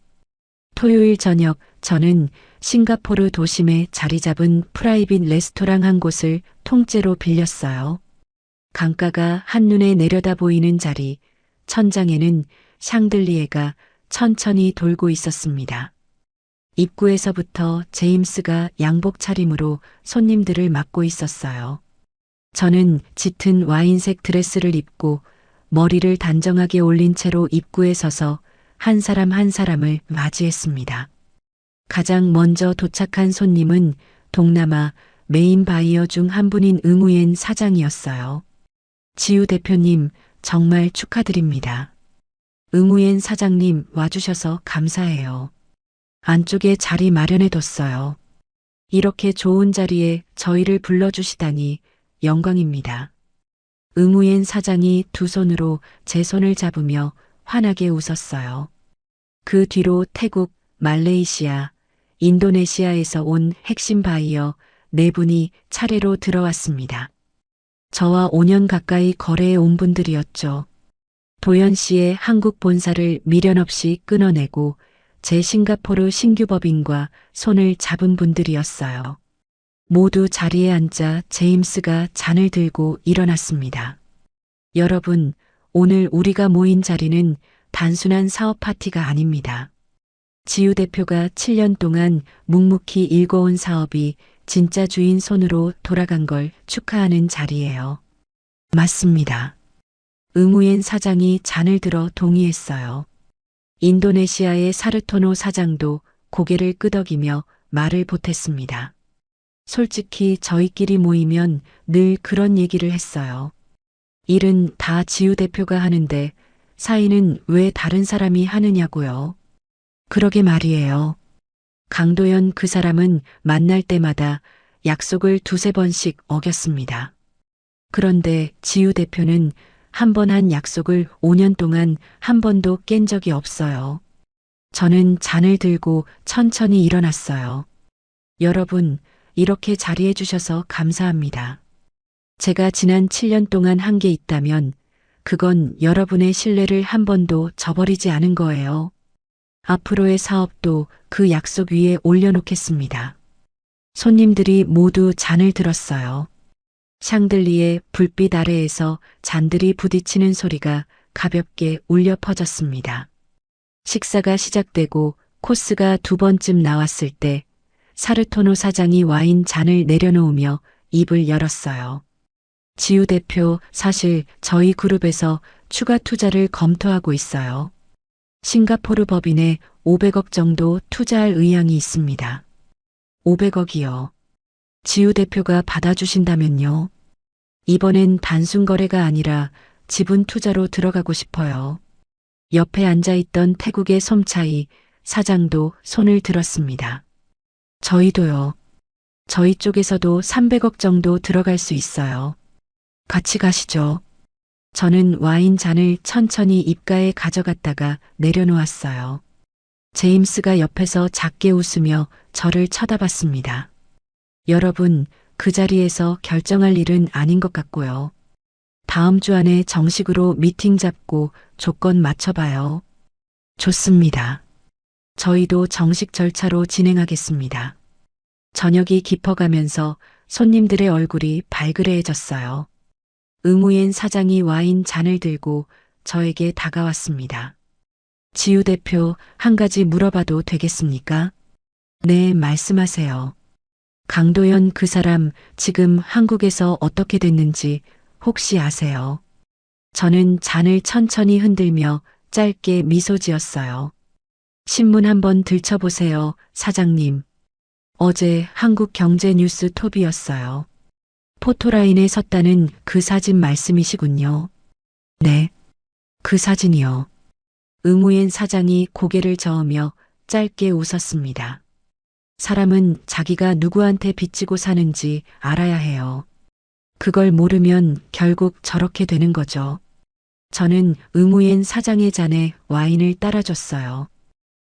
토요일 저녁 저는 싱가포르 도심에 자리 잡은 프라이빗 레스토랑 한 곳을 통째로 빌렸어요. 강가가 한눈에 내려다 보이는 자리, 천장에는 샹들리에가 천천히 돌고 있었습니다. 입구에서부터 제임스가 양복 차림으로 손님들을 맞고 있었어요. 저는 짙은 와인색 드레스를 입고 머리를 단정하게 올린 채로 입구에 서서 한 사람 한 사람을 맞이했습니다. 가장 먼저 도착한 손님은 동남아 메인 바이어 중 한 분인 응우옌 사장이었어요. 지우 대표님, 정말 축하드립니다. 응우옌 사장님 와주셔서 감사해요. 안쪽에 자리 마련해뒀어요. 이렇게 좋은 자리에 저희를 불러주시다니 영광입니다. 응우옌 사장이 두 손으로 제 손을 잡으며 환하게 웃었어요. 그 뒤로 태국, 말레이시아, 인도네시아에서 온 핵심 바이어 네 분이 차례로 들어왔습니다. 저와 5년 가까이 거래해 온 분들이었죠. 도연 씨의 한국 본사를 미련 없이 끊어내고 제 싱가포르 신규 법인과 손을 잡은 분들이었어요. 모두 자리에 앉자 제임스가 잔을 들고 일어났습니다. 여러분, 오늘 우리가 모인 자리는 단순한 사업 파티가 아닙니다. 지우 대표가 7년 동안 묵묵히 일궈온 사업이 진짜 주인 손으로 돌아간 걸 축하하는 자리예요. 맞습니다. 응우옌 사장이 잔을 들어 동의했어요. 인도네시아의 사르토노 사장도 고개를 끄덕이며 말을 보탰습니다. 솔직히 저희끼리 모이면 늘 그런 얘기를 했어요. 일은 다 지우 대표가 하는데 사이는 왜 다른 사람이 하느냐고요. 그러게 말이에요. 강도연 그 사람은 만날 때마다 약속을 두세 번씩 어겼습니다. 그런데 지우 대표는 한 번 한 약속을 5년 동안 한 번도 깬 적이 없어요. 저는 잔을 들고 천천히 일어났어요. 여러분, 이렇게 자리해 주셔서 감사합니다. 제가 지난 7년 동안 한 게 있다면 그건 여러분의 신뢰를 한 번도 저버리지 않은 거예요. 앞으로의 사업도 그 약속 위에 올려놓겠습니다. 손님들이 모두 잔을 들었어요. 샹들리에 불빛 아래에서 잔들이 부딪히는 소리가 가볍게 울려 퍼졌습니다. 식사가 시작되고 코스가 두 번쯤 나왔을 때 사르토노 사장이 와인 잔을 내려놓으며 입을 열었어요. 지우 대표, 사실 저희 그룹에서 추가 투자를 검토하고 있어요. 싱가포르 법인에 500억 정도 투자할 의향이 있습니다. 500억이요. 지우 대표가 받아주신다면요. 이번엔 단순 거래가 아니라 지분 투자로 들어가고 싶어요. 옆에 앉아있던 태국의 솜차이 사장도 손을 들었습니다. 저희도요. 저희 쪽에서도 300억 정도 들어갈 수 있어요. 같이 가시죠. 저는 와인 잔을 천천히 입가에 가져갔다가 내려놓았어요. 제임스가 옆에서 작게 웃으며 저를 쳐다봤습니다. 여러분, 그 자리에서 결정할 일은 아닌 것 같고요. 다음 주 안에 정식으로 미팅 잡고 조건 맞춰봐요. 좋습니다. 저희도 정식 절차로 진행하겠습니다. 저녁이 깊어가면서 손님들의 얼굴이 발그레해졌어요. 응우옌 사장이 와인 잔을 들고 저에게 다가왔습니다. 지우 대표, 한 가지 물어봐도 되겠습니까? 네, 말씀하세요. 강도연 그 사람 지금 한국에서 어떻게 됐는지 혹시 아세요? 저는 잔을 천천히 흔들며 짧게 미소 지었어요. 신문 한번 들춰보세요, 사장님. 어제 한국경제뉴스 톱이었어요. 포토라인에 섰다는 그 사진 말씀이시군요. 네, 그 사진이요. 응우옌 사장이 고개를 저으며 짧게 웃었습니다. 사람은 자기가 누구한테 빚지고 사는지 알아야 해요. 그걸 모르면 결국 저렇게 되는 거죠. 저는 응우옌 사장의 잔에 와인을 따라줬어요.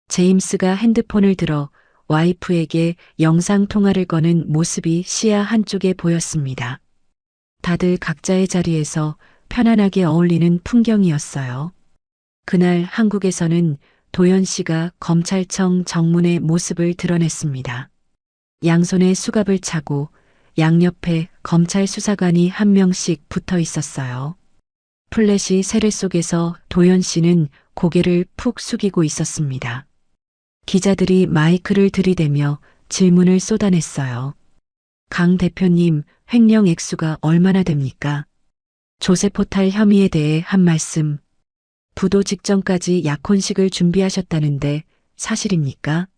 제임스가 핸드폰을 들어 와이프에게 영상 통화를 거는 모습이 시야 한쪽에 보였습니다. 다들 각자의 자리에서 편안하게 어울리는 풍경이었어요. 그날 한국에서는 도연 씨가 검찰청 정문의 모습을 드러냈습니다. 양손에 수갑을 차고 양옆에 검찰 수사관이 한 명씩 붙어 있었어요. 플래시 세례 속에서 도연 씨는 고개를 푹 숙이고 있었습니다. 기자들이 마이크를 들이대며 질문을 쏟아냈어요. 강 대표님, 횡령 액수가 얼마나 됩니까? 조세포탈 혐의에 대해 한 말씀. 부도 직전까지 약혼식을 준비하셨다는데 사실입니까?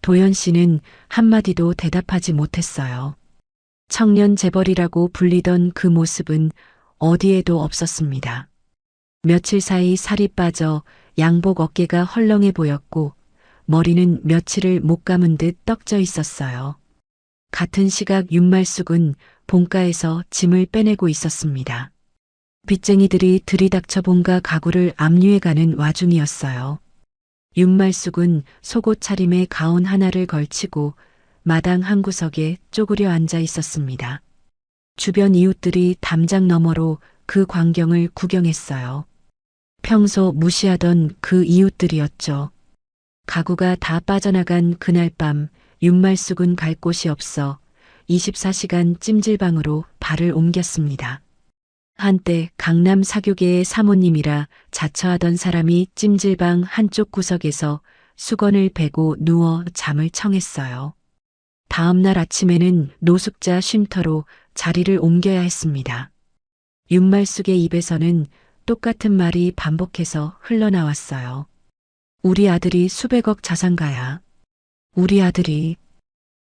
도연 씨는 한마디도 대답하지 못했어요. 청년 재벌이라고 불리던 그 모습은 어디에도 없었습니다. 며칠 사이 살이 빠져 양복 어깨가 헐렁해 보였고 머리는 며칠을 못 감은 듯 떡져 있었어요. 같은 시각 윤말숙은 본가에서 짐을 빼내고 있었습니다. 빚쟁이들이 들이닥쳐 본가 가구를 압류해가는 와중이었어요. 윤말숙은 속옷 차림에 가운 하나를 걸치고 마당 한 구석에 쪼그려 앉아 있었습니다. 주변 이웃들이 담장 너머로 그 광경을 구경했어요. 평소 무시하던 그 이웃들이었죠. 가구가 다 빠져나간 그날 밤 윤말숙은 갈 곳이 없어 24시간 찜질방으로 발을 옮겼습니다. 한때 강남 사교계의 사모님이라 자처하던 사람이 찜질방 한쪽 구석에서 수건을 베고 누워 잠을 청했어요. 다음 날 아침에는 노숙자 쉼터로 자리를 옮겨야 했습니다. 윤말숙의 입에서는 똑같은 말이 반복해서 흘러나왔어요. 우리 아들이 수백억 자산가야. 우리 아들이.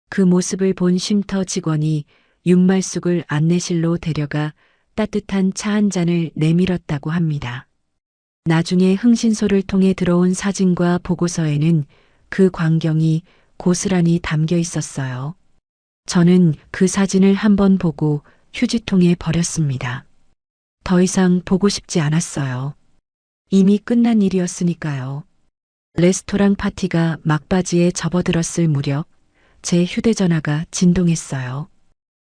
그 모습을 본 쉼터 직원이 윤말숙을 안내실로 데려가 따뜻한 차 한 잔을 내밀었다고 합니다. 나중에 흥신소를 통해 들어온 사진과 보고서에는 그 광경이 고스란히 담겨 있었어요. 저는 그 사진을 한번 보고 휴지통에 버렸습니다. 더 이상 보고 싶지 않았어요. 이미 끝난 일이었으니까요. 레스토랑 파티가 막바지에 접어들었을 무렵 제 휴대전화가 진동했어요.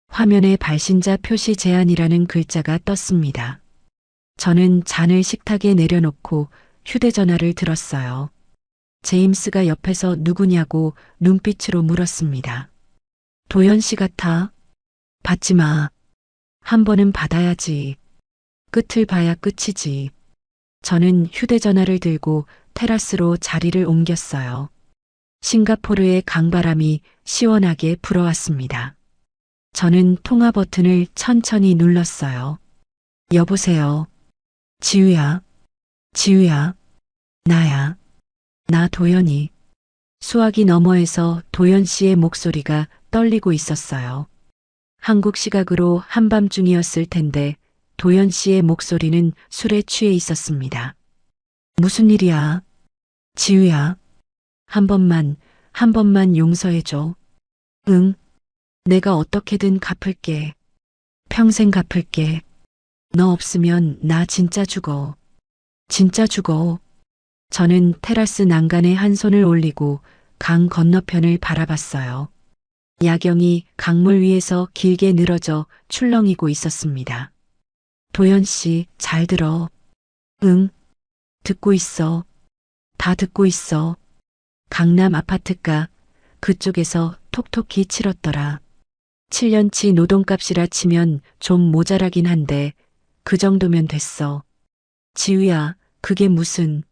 화면에 발신자 표시 제한이라는 글자가 떴습니다. 저는 잔을 식탁에 내려놓고 휴대전화를 들었어요. 제임스가 옆에서 누구냐고 눈빛으로 물었습니다. 도연 씨 같아. 받지 마. 한 번은 받아야지. 끝을 봐야 끝이지. 저는 휴대전화를 들고 테라스로 자리를 옮겼어요. 싱가포르의 강바람이 시원하게 불어왔습니다. 저는 통화 버튼을 천천히 눌렀어요. 여보세요. 지우야. 지우야. 나야. 나 도연이. 수화기 너머에서 도연 씨의 목소리가 떨리고 있었어요. 한국 시각으로 한밤중이었을 텐데 도연 씨의 목소리는 술에 취해 있었습니다. 무슨 일이야? 지우야. 한 번만 용서해줘. 응. 내가 어떻게든 갚을게. 평생 갚을게. 너 없으면 나 진짜 죽어. 진짜 죽어. 저는 테라스 난간에 한 손을 올리고 강 건너편을 바라봤어요. 야경이 강물 위에서 길게 늘어져 출렁이고 있었습니다. 도연 씨, 잘 들어. 응. 듣고 있어. 다 듣고 있어. 강남 아파트가 그쪽에서 톡톡히 치렀더라. 7년치 노동값이라 치면 좀 모자라긴 한데 그 정도면 됐어. 지우야, 그게 무슨.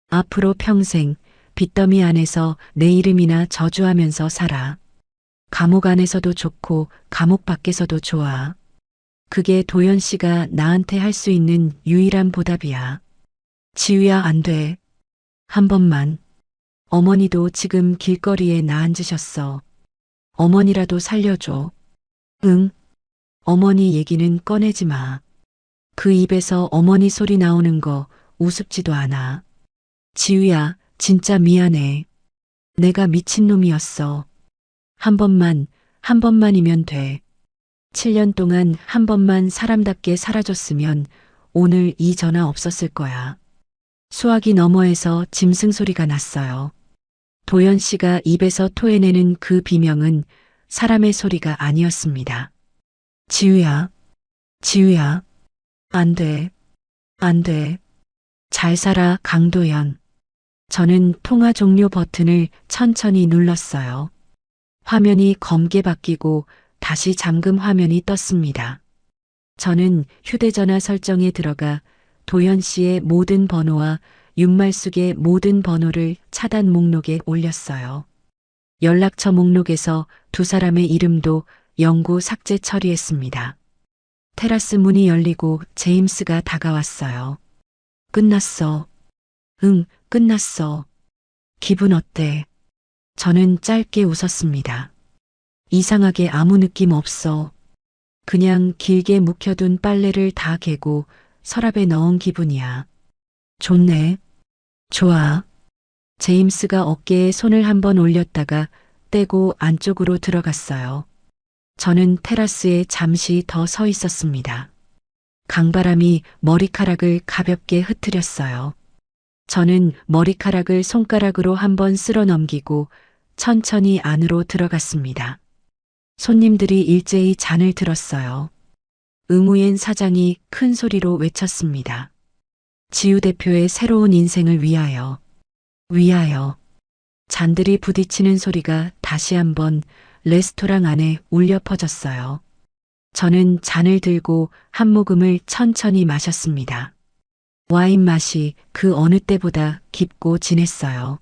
앞으로 평생 빚더미 안에서 내 이름이나 저주하면서 살아. 감옥 안에서도 좋고 감옥 밖에서도 좋아. 그게 도연 씨가 나한테 할 수 있는 유일한 보답이야. 지우야, 안 돼. 한 번만. 어머니도 지금 길거리에 나앉으셨어. 어머니라도 살려줘. 응. 어머니 얘기는 꺼내지 마. 그 입에서 어머니 소리 나오는 거 우습지도 않아. 지우야, 진짜 미안해. 내가 미친놈이었어. 한 번만이면 돼. 7년 동안 한 번만 사람답게 살아줬으면 오늘 이 전화 없었을 거야. 수화기 너머에서 짐승 소리가 났어요. 도연 씨가 입에서 토해내는 그 비명은 사람의 소리가 아니었습니다. 지우야, 지우야, 안 돼, 안 돼. 잘 살아, 강도연. 저는 통화 종료 버튼을 천천히 눌렀어요. 화면이 검게 바뀌고 다시 잠금 화면이 떴습니다. 저는 휴대전화 설정에 들어가 도연 씨의 모든 번호와 윤말숙의 모든 번호를 차단 목록에 올렸어요. 연락처 목록에서 두 사람의 이름도 영구 삭제 처리했습니다. 테라스 문이 열리고 제임스가 다가왔어요. 끝났어. 응, 끝났어. 기분 어때? 저는 짧게 웃었습니다. 이상하게 아무 느낌 없어. 그냥 길게 묵혀둔 빨래를 다 개고 서랍에 넣은 기분이야. 좋네. 좋아. 제임스가 어깨에 손을 한번 올렸다가 떼고 안쪽으로 들어갔어요. 저는 테라스에 잠시 더 서 있었습니다. 강바람이 머리카락을 가볍게 흐트렸어요. 저는 머리카락을 손가락으로 한번 쓸어 넘기고 천천히 안으로 들어갔습니다. 손님들이 일제히 잔을 들었어요. 응우엔 사장이 큰 소리로 외쳤습니다. 지우 대표의 새로운 인생을 위하여. 위하여. 잔들이 부딪히는 소리가 다시 한번 레스토랑 안에 울려 퍼졌어요. 저는 잔을 들고 한 모금을 천천히 마셨습니다. 와인 맛이 그 어느 때보다 깊고 진했어요.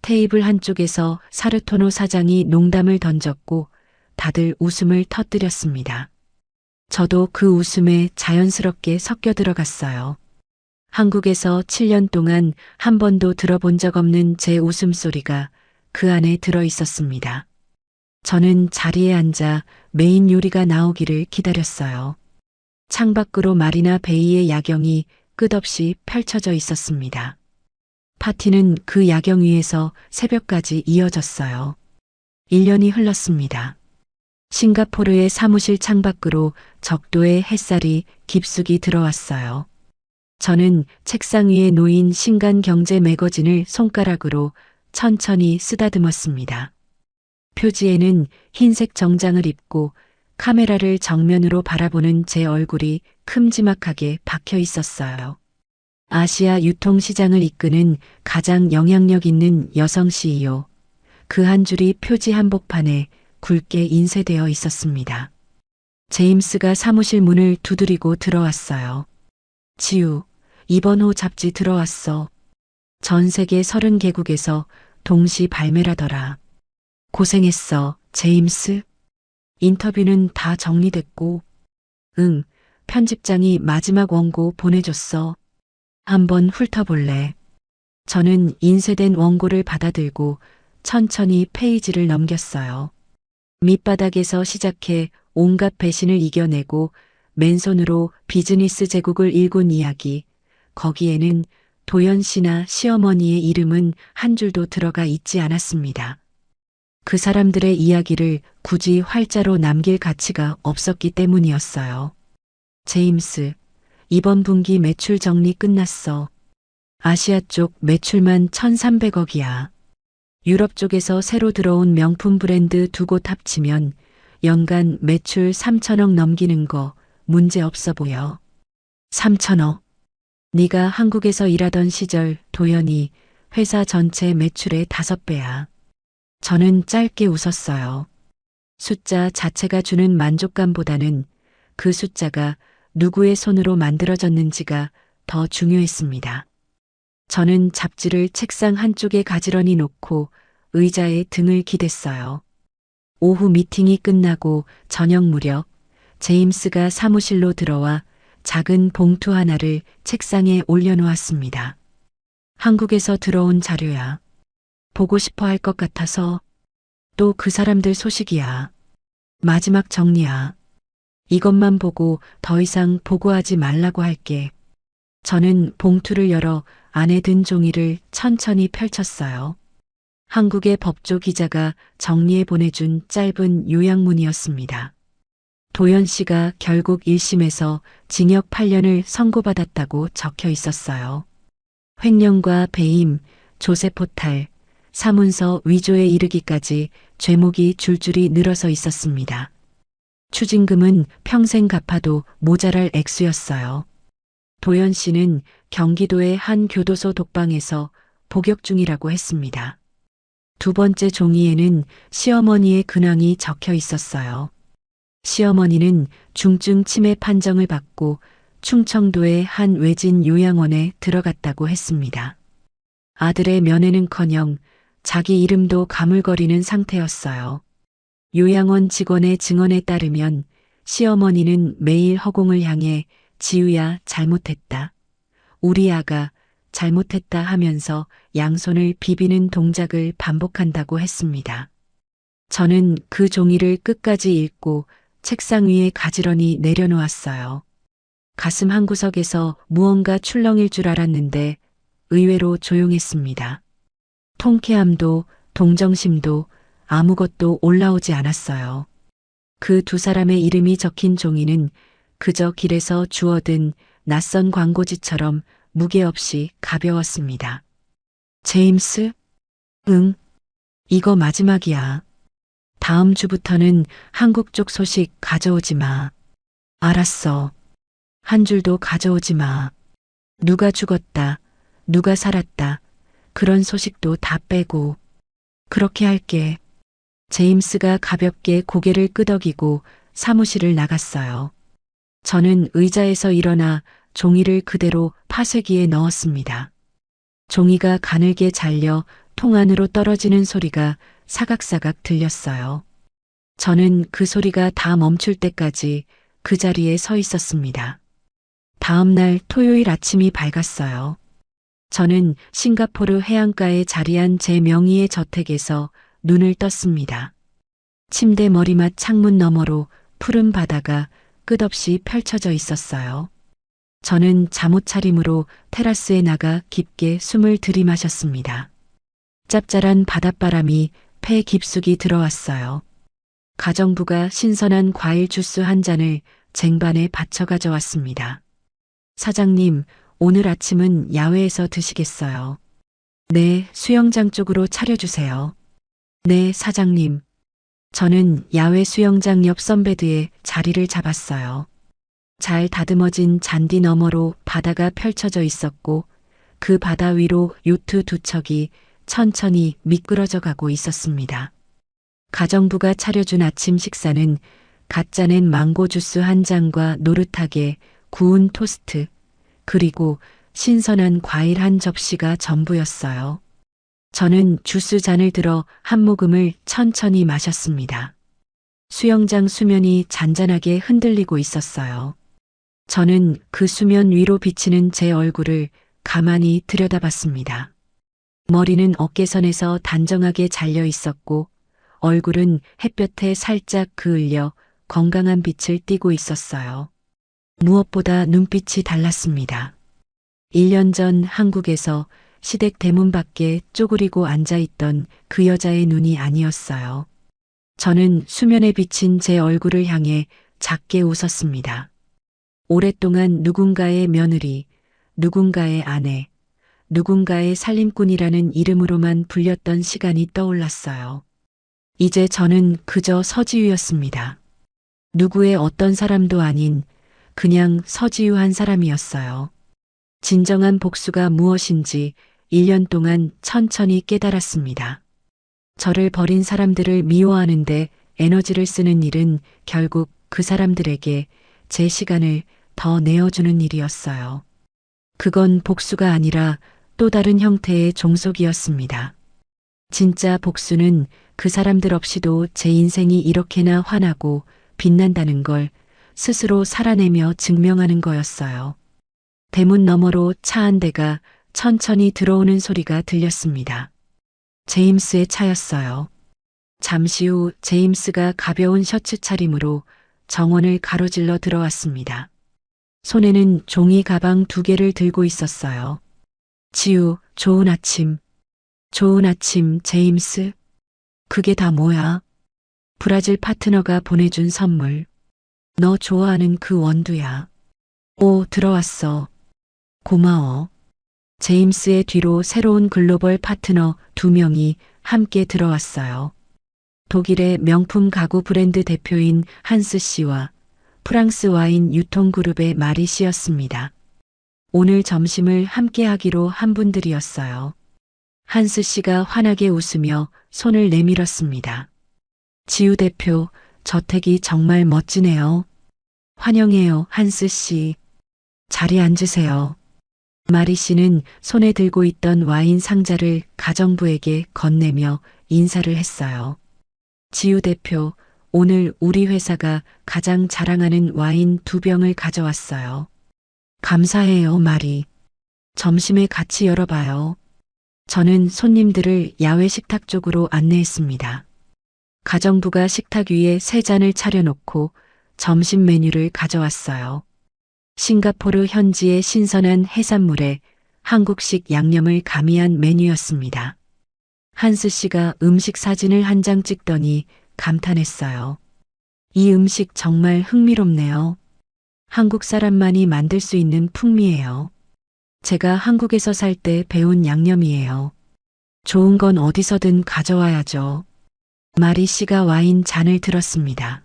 테이블 한쪽에서 사르토노 사장이 농담을 던졌고 다들 웃음을 터뜨렸습니다. 저도 그 웃음에 자연스럽게 섞여 들어갔어요. 한국에서 7년 동안 한 번도 들어본 적 없는 제 웃음소리가 그 안에 들어 있었습니다. 저는 자리에 앉아 메인 요리가 나오기를 기다렸어요. 창밖으로 마리나 베이의 야경이 끝없이 펼쳐져 있었습니다. 파티는 그 야경 위에서 새벽까지 이어졌어요. 1년이 흘렀습니다. 싱가포르의 사무실 창밖으로 적도의 햇살이 깊숙이 들어왔어요. 저는 책상 위에 놓인 신간경제 매거진을 손가락으로 천천히 쓰다듬었습니다. 표지에는 흰색 정장을 입고 카메라를 정면으로 바라보는 제 얼굴이 큼지막하게 박혀 있었어요. 아시아 유통시장을 이끄는 가장 영향력 있는 여성 CEO. 그 한 줄이 표지 한복판에 굵게 인쇄되어 있었습니다. 제임스가 사무실 문을 두드리고 들어왔어요. 지우, 이번 호 잡지 들어왔어. 전 세계 30개국에서 동시 발매라더라. 고생했어, 제임스. 인터뷰는 다 정리됐고, 응, 편집장이 마지막 원고 보내줬어. 한번 훑어볼래. 저는 인쇄된 원고를 받아들고 천천히 페이지를 넘겼어요. 밑바닥에서 시작해 온갖 배신을 이겨내고 맨손으로 비즈니스 제국을 일군 이야기. 거기에는 도연 씨나 시어머니의 이름은 한 줄도 들어가 있지 않았습니다. 그 사람들의 이야기를 굳이 활자로 남길 가치가 없었기 때문이었어요. 제임스, 이번 분기 매출 정리 끝났어. 아시아 쪽 매출만 1,300억이야. 유럽 쪽에서 새로 들어온 명품 브랜드 두 곳 합치면 연간 매출 3천억 넘기는 거 문제 없어 보여. 3천억. 네가 한국에서 일하던 시절 도연이 회사 전체 매출의 5배야. 저는 짧게 웃었어요. 숫자 자체가 주는 만족감보다는 그 숫자가 누구의 손으로 만들어졌는지가 더 중요했습니다. 저는 잡지를 책상 한쪽에 가지런히 놓고 의자에 등을 기댔어요. 오후 미팅이 끝나고 저녁 무렵 제임스가 사무실로 들어와 작은 봉투 하나를 책상에 올려놓았습니다. 한국에서 들어온 자료야. 보고 싶어 할 것 같아서. 또 그 사람들 소식이야. 마지막 정리야. 이것만 보고 더 이상 보고하지 말라고 할게. 저는 봉투를 열어 안에 든 종이를 천천히 펼쳤어요. 한국의 법조 기자가 정리해 보내준 짧은 요약문이었습니다. 도연 씨가 결국 1심에서 징역 8년을 선고받았다고 적혀 있었어요. 횡령과 배임, 조세포탈, 사문서 위조에 이르기까지 죄목이 줄줄이 늘어서 있었습니다. 추징금은 평생 갚아도 모자랄 액수였어요. 도연 씨는 경기도의 한 교도소 독방에서 복역 중이라고 했습니다. 두 번째 종이에는 시어머니의 근황이 적혀 있었어요. 시어머니는 중증 치매 판정을 받고 충청도의 한 외진 요양원에 들어갔다고 했습니다. 아들의 면회는커녕 자기 이름도 가물거리는 상태였어요. 요양원 직원의 증언에 따르면 시어머니는 매일 허공을 향해 지우야 잘못했다. 우리 아가 잘못했다 하면서 양손을 비비는 동작을 반복한다고 했습니다. 저는 그 종이를 끝까지 읽고 책상 위에 가지런히 내려놓았어요. 가슴 한구석에서 무언가 출렁일 줄 알았는데 의외로 조용했습니다. 통쾌함도 동정심도 아무것도 올라오지 않았어요. 그 두 사람의 이름이 적힌 종이는 그저 길에서 주워든 낯선 광고지처럼 무게 없이 가벼웠습니다. 제임스? 응. 이거 마지막이야. 다음 주부터는 한국 쪽 소식 가져오지 마. 알았어. 한 줄도 가져오지 마. 누가 죽었다, 누가 살았다, 그런 소식도 다 빼고. 그렇게 할게. 제임스가 가볍게 고개를 끄덕이고 사무실을 나갔어요. 저는 의자에서 일어나 종이를 그대로 파쇄기에 넣었습니다. 종이가 가늘게 잘려 통 안으로 떨어지는 소리가 사각사각 들렸어요. 저는 그 소리가 다 멈출 때까지 그 자리에 서 있었습니다. 다음 날 토요일 아침이 밝았어요. 저는 싱가포르 해안가에 자리한 제 명의의 저택에서 눈을 떴습니다. 침대 머리맡 창문 너머로 푸른 바다가 끝없이 펼쳐져 있었어요. 저는 잠옷 차림으로 테라스에 나가 깊게 숨을 들이마셨습니다. 짭짤한 바닷바람이 폐 깊숙이 들어왔어요. 가정부가 신선한 과일 주스 한 잔을 쟁반에 받쳐 가져왔습니다. 사장님, 오늘 아침은 야외에서 드시겠어요? 네, 수영장 쪽으로 차려주세요. 네, 사장님. 저는 야외 수영장 옆 선베드에 자리를 잡았어요. 잘 다듬어진 잔디 너머로 바다가 펼쳐져 있었고 그 바다 위로 요트 두 척이 천천히 미끄러져 가고 있었습니다. 가정부가 차려준 아침 식사는 갓 짜낸 망고 주스 한 잔과 노릇하게 구운 토스트, 그리고 신선한 과일 한 접시가 전부였어요. 저는 주스 잔을 들어 한 모금을 천천히 마셨습니다. 수영장 수면이 잔잔하게 흔들리고 있었어요. 저는 그 수면 위로 비치는 제 얼굴을 가만히 들여다봤습니다. 머리는 어깨선에서 단정하게 잘려 있었고 얼굴은 햇볕에 살짝 그을려 건강한 빛을 띠고 있었어요. 무엇보다 눈빛이 달랐습니다. 1년 전 한국에서 시댁 대문 밖에 쪼그리고 앉아있던 그 여자의 눈이 아니었어요. 저는 수면에 비친 제 얼굴을 향해 작게 웃었습니다. 오랫동안 누군가의 며느리, 누군가의 아내, 누군가의 살림꾼이라는 이름으로만 불렸던 시간이 떠올랐어요. 이제 저는 그저 서지유였습니다. 누구의 어떤 사람도 아닌 그냥 서지유한 사람이었어요. 진정한 복수가 무엇인지 1년 동안 천천히 깨달았습니다. 저를 버린 사람들을 미워하는데 에너지를 쓰는 일은 결국 그 사람들에게 제 시간을 더 내어주는 일이었어요. 그건 복수가 아니라 또 다른 형태의 종속이었습니다. 진짜 복수는 그 사람들 없이도 제 인생이 이렇게나 환하고 빛난다는 걸 스스로 살아내며 증명하는 거였어요. 대문 너머로 차 한 대가 천천히 들어오는 소리가 들렸습니다. 제임스의 차였어요. 잠시 후 제임스가 가벼운 셔츠 차림으로 정원을 가로질러 들어왔습니다. 손에는 종이 가방 2개를 들고 있었어요. 지우, 좋은 아침. 좋은 아침, 제임스. 그게 다 뭐야? 브라질 파트너가 보내준 선물. 너 좋아하는 그 원두야. 오, 들어왔어. 고마워. 제임스의 뒤로 새로운 글로벌 파트너 2명이 함께 들어왔어요. 독일의 명품 가구 브랜드 대표인 한스 씨와 프랑스 와인 유통그룹의 마리 씨였습니다. 오늘 점심을 함께 하기로 한 분들이었어요. 한스 씨가 환하게 웃으며 손을 내밀었습니다. 지우 대표, 저택이 정말 멋지네요. 환영해요, 한스 씨. 자리에 앉으세요. 마리 씨는 손에 들고 있던 와인 상자를 가정부에게 건네며 인사를 했어요. 지우 대표, 오늘 우리 회사가 가장 자랑하는 와인 2병을 가져왔어요. 감사해요, 마리. 점심에 같이 열어봐요. 저는 손님들을 야외 식탁 쪽으로 안내했습니다. 가정부가 식탁 위에 3잔을 차려놓고 점심 메뉴를 가져왔어요. 싱가포르 현지의 신선한 해산물에 한국식 양념을 가미한 메뉴였습니다. 한스 씨가 음식 사진을 한 장 찍더니 감탄했어요. 이 음식 정말 흥미롭네요. 한국 사람만이 만들 수 있는 풍미예요. 제가 한국에서 살 때 배운 양념이에요. 좋은 건 어디서든 가져와야죠. 마리 씨가 와인 잔을 들었습니다.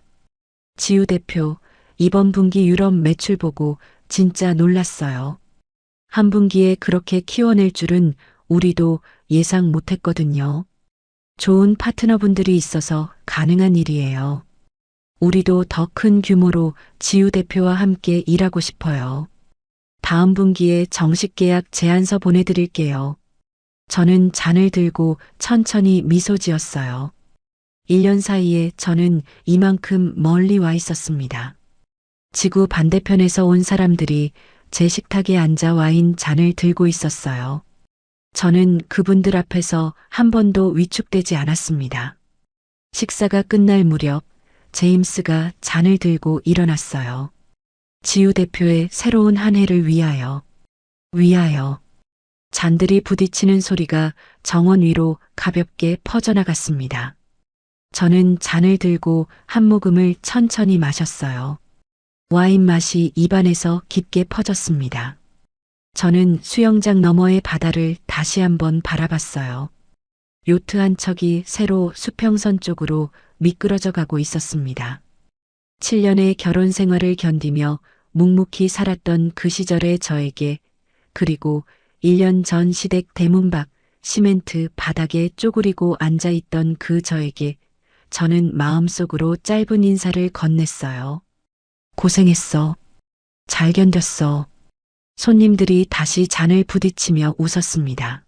지우 대표, 이번 분기 유럽 매출 보고 진짜 놀랐어요. 한 분기에 그렇게 키워낼 줄은 우리도 예상 못했거든요. 좋은 파트너분들이 있어서 가능한 일이에요. 우리도 더 큰 규모로 지우 대표와 함께 일하고 싶어요. 다음 분기에 정식 계약 제안서 보내드릴게요. 저는 잔을 들고 천천히 미소 지었어요. 1년 사이에 저는 이만큼 멀리 와 있었습니다. 지구 반대편에서 온 사람들이 제 식탁에 앉아 와인 잔을 들고 있었어요. 저는 그분들 앞에서 한 번도 위축되지 않았습니다. 식사가 끝날 무렵 제임스가 잔을 들고 일어났어요. 지우 대표의 새로운 한 해를 위하여. 잔들이 부딪히는 소리가 정원 위로 가볍게 퍼져나갔습니다. 저는 잔을 들고 한 모금을 천천히 마셨어요. 와인 맛이 입안에서 깊게 퍼졌습니다. 저는 수영장 너머의 바다를 다시 한번 바라봤어요. 요트 한 척이 새로 수평선 쪽으로 미끄러져 가고 있었습니다. 7년의 결혼 생활을 견디며 묵묵히 살았던 그 시절의 저에게, 그리고 1년 전 시댁 대문 밖 시멘트 바닥에 쪼그리고 앉아있던 그 저에게 저는 마음속으로 짧은 인사를 건넸어요. 고생했어. 잘 견뎠어. 손님들이 다시 잔을 부딪히며 웃었습니다.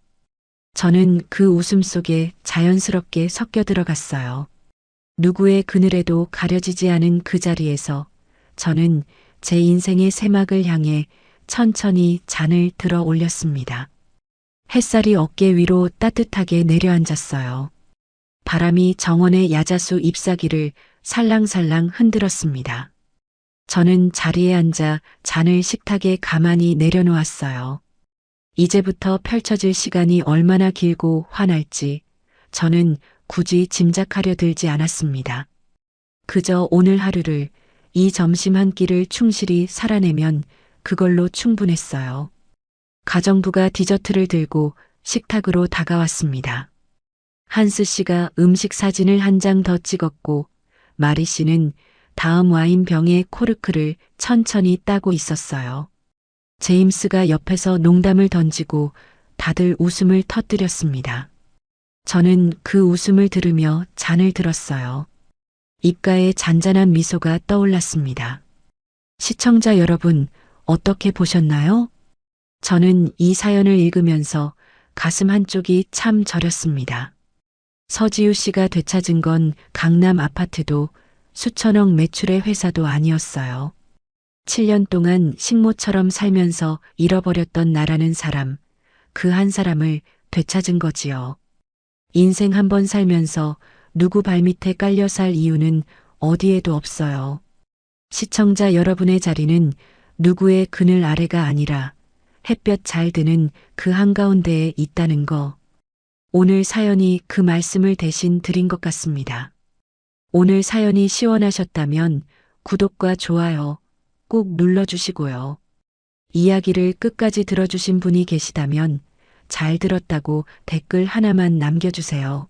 저는 그 웃음 속에 자연스럽게 섞여 들어갔어요. 누구의 그늘에도 가려지지 않은 그 자리에서 저는 제 인생의 새막을 향해 천천히 잔을 들어 올렸습니다. 햇살이 어깨 위로 따뜻하게 내려앉았어요. 바람이 정원의 야자수 잎사귀를 살랑살랑 흔들었습니다. 저는 자리에 앉아 잔을 식탁에 가만히 내려놓았어요. 이제부터 펼쳐질 시간이 얼마나 길고 환할지 저는 굳이 짐작하려 들지 않았습니다. 그저 오늘 하루를, 이 점심 한 끼를 충실히 살아내면 그걸로 충분했어요. 가정부가 디저트를 들고 식탁으로 다가왔습니다. 한스 씨가 음식 사진을 한 장 더 찍었고 마리 씨는 다음 와인 병의 코르크를 천천히 따고 있었어요. 제임스가 옆에서 농담을 던지고 다들 웃음을 터뜨렸습니다. 저는 그 웃음을 들으며 잔을 들었어요. 입가에 잔잔한 미소가 떠올랐습니다. 시청자 여러분, 어떻게 보셨나요? 저는 이 사연을 읽으면서 가슴 한쪽이 참 저렸습니다. 서지우 씨가 되찾은 건 강남 아파트도 수천억 매출의 회사도 아니었어요. 7년 동안 식모처럼 살면서 잃어버렸던 나라는 사람, 그 한 사람을 되찾은 거지요. 인생 한 번 살면서 누구 발밑에 깔려 살 이유는 어디에도 없어요. 시청자 여러분의 자리는 누구의 그늘 아래가 아니라 햇볕 잘 드는 그 한가운데에 있다는 거. 오늘 사연이 그 말씀을 대신 드린 것 같습니다. 오늘 사연이 시원하셨다면 구독과 좋아요 꼭 눌러주시고요. 이야기를 끝까지 들어주신 분이 계시다면 잘 들었다고 댓글 하나만 남겨주세요.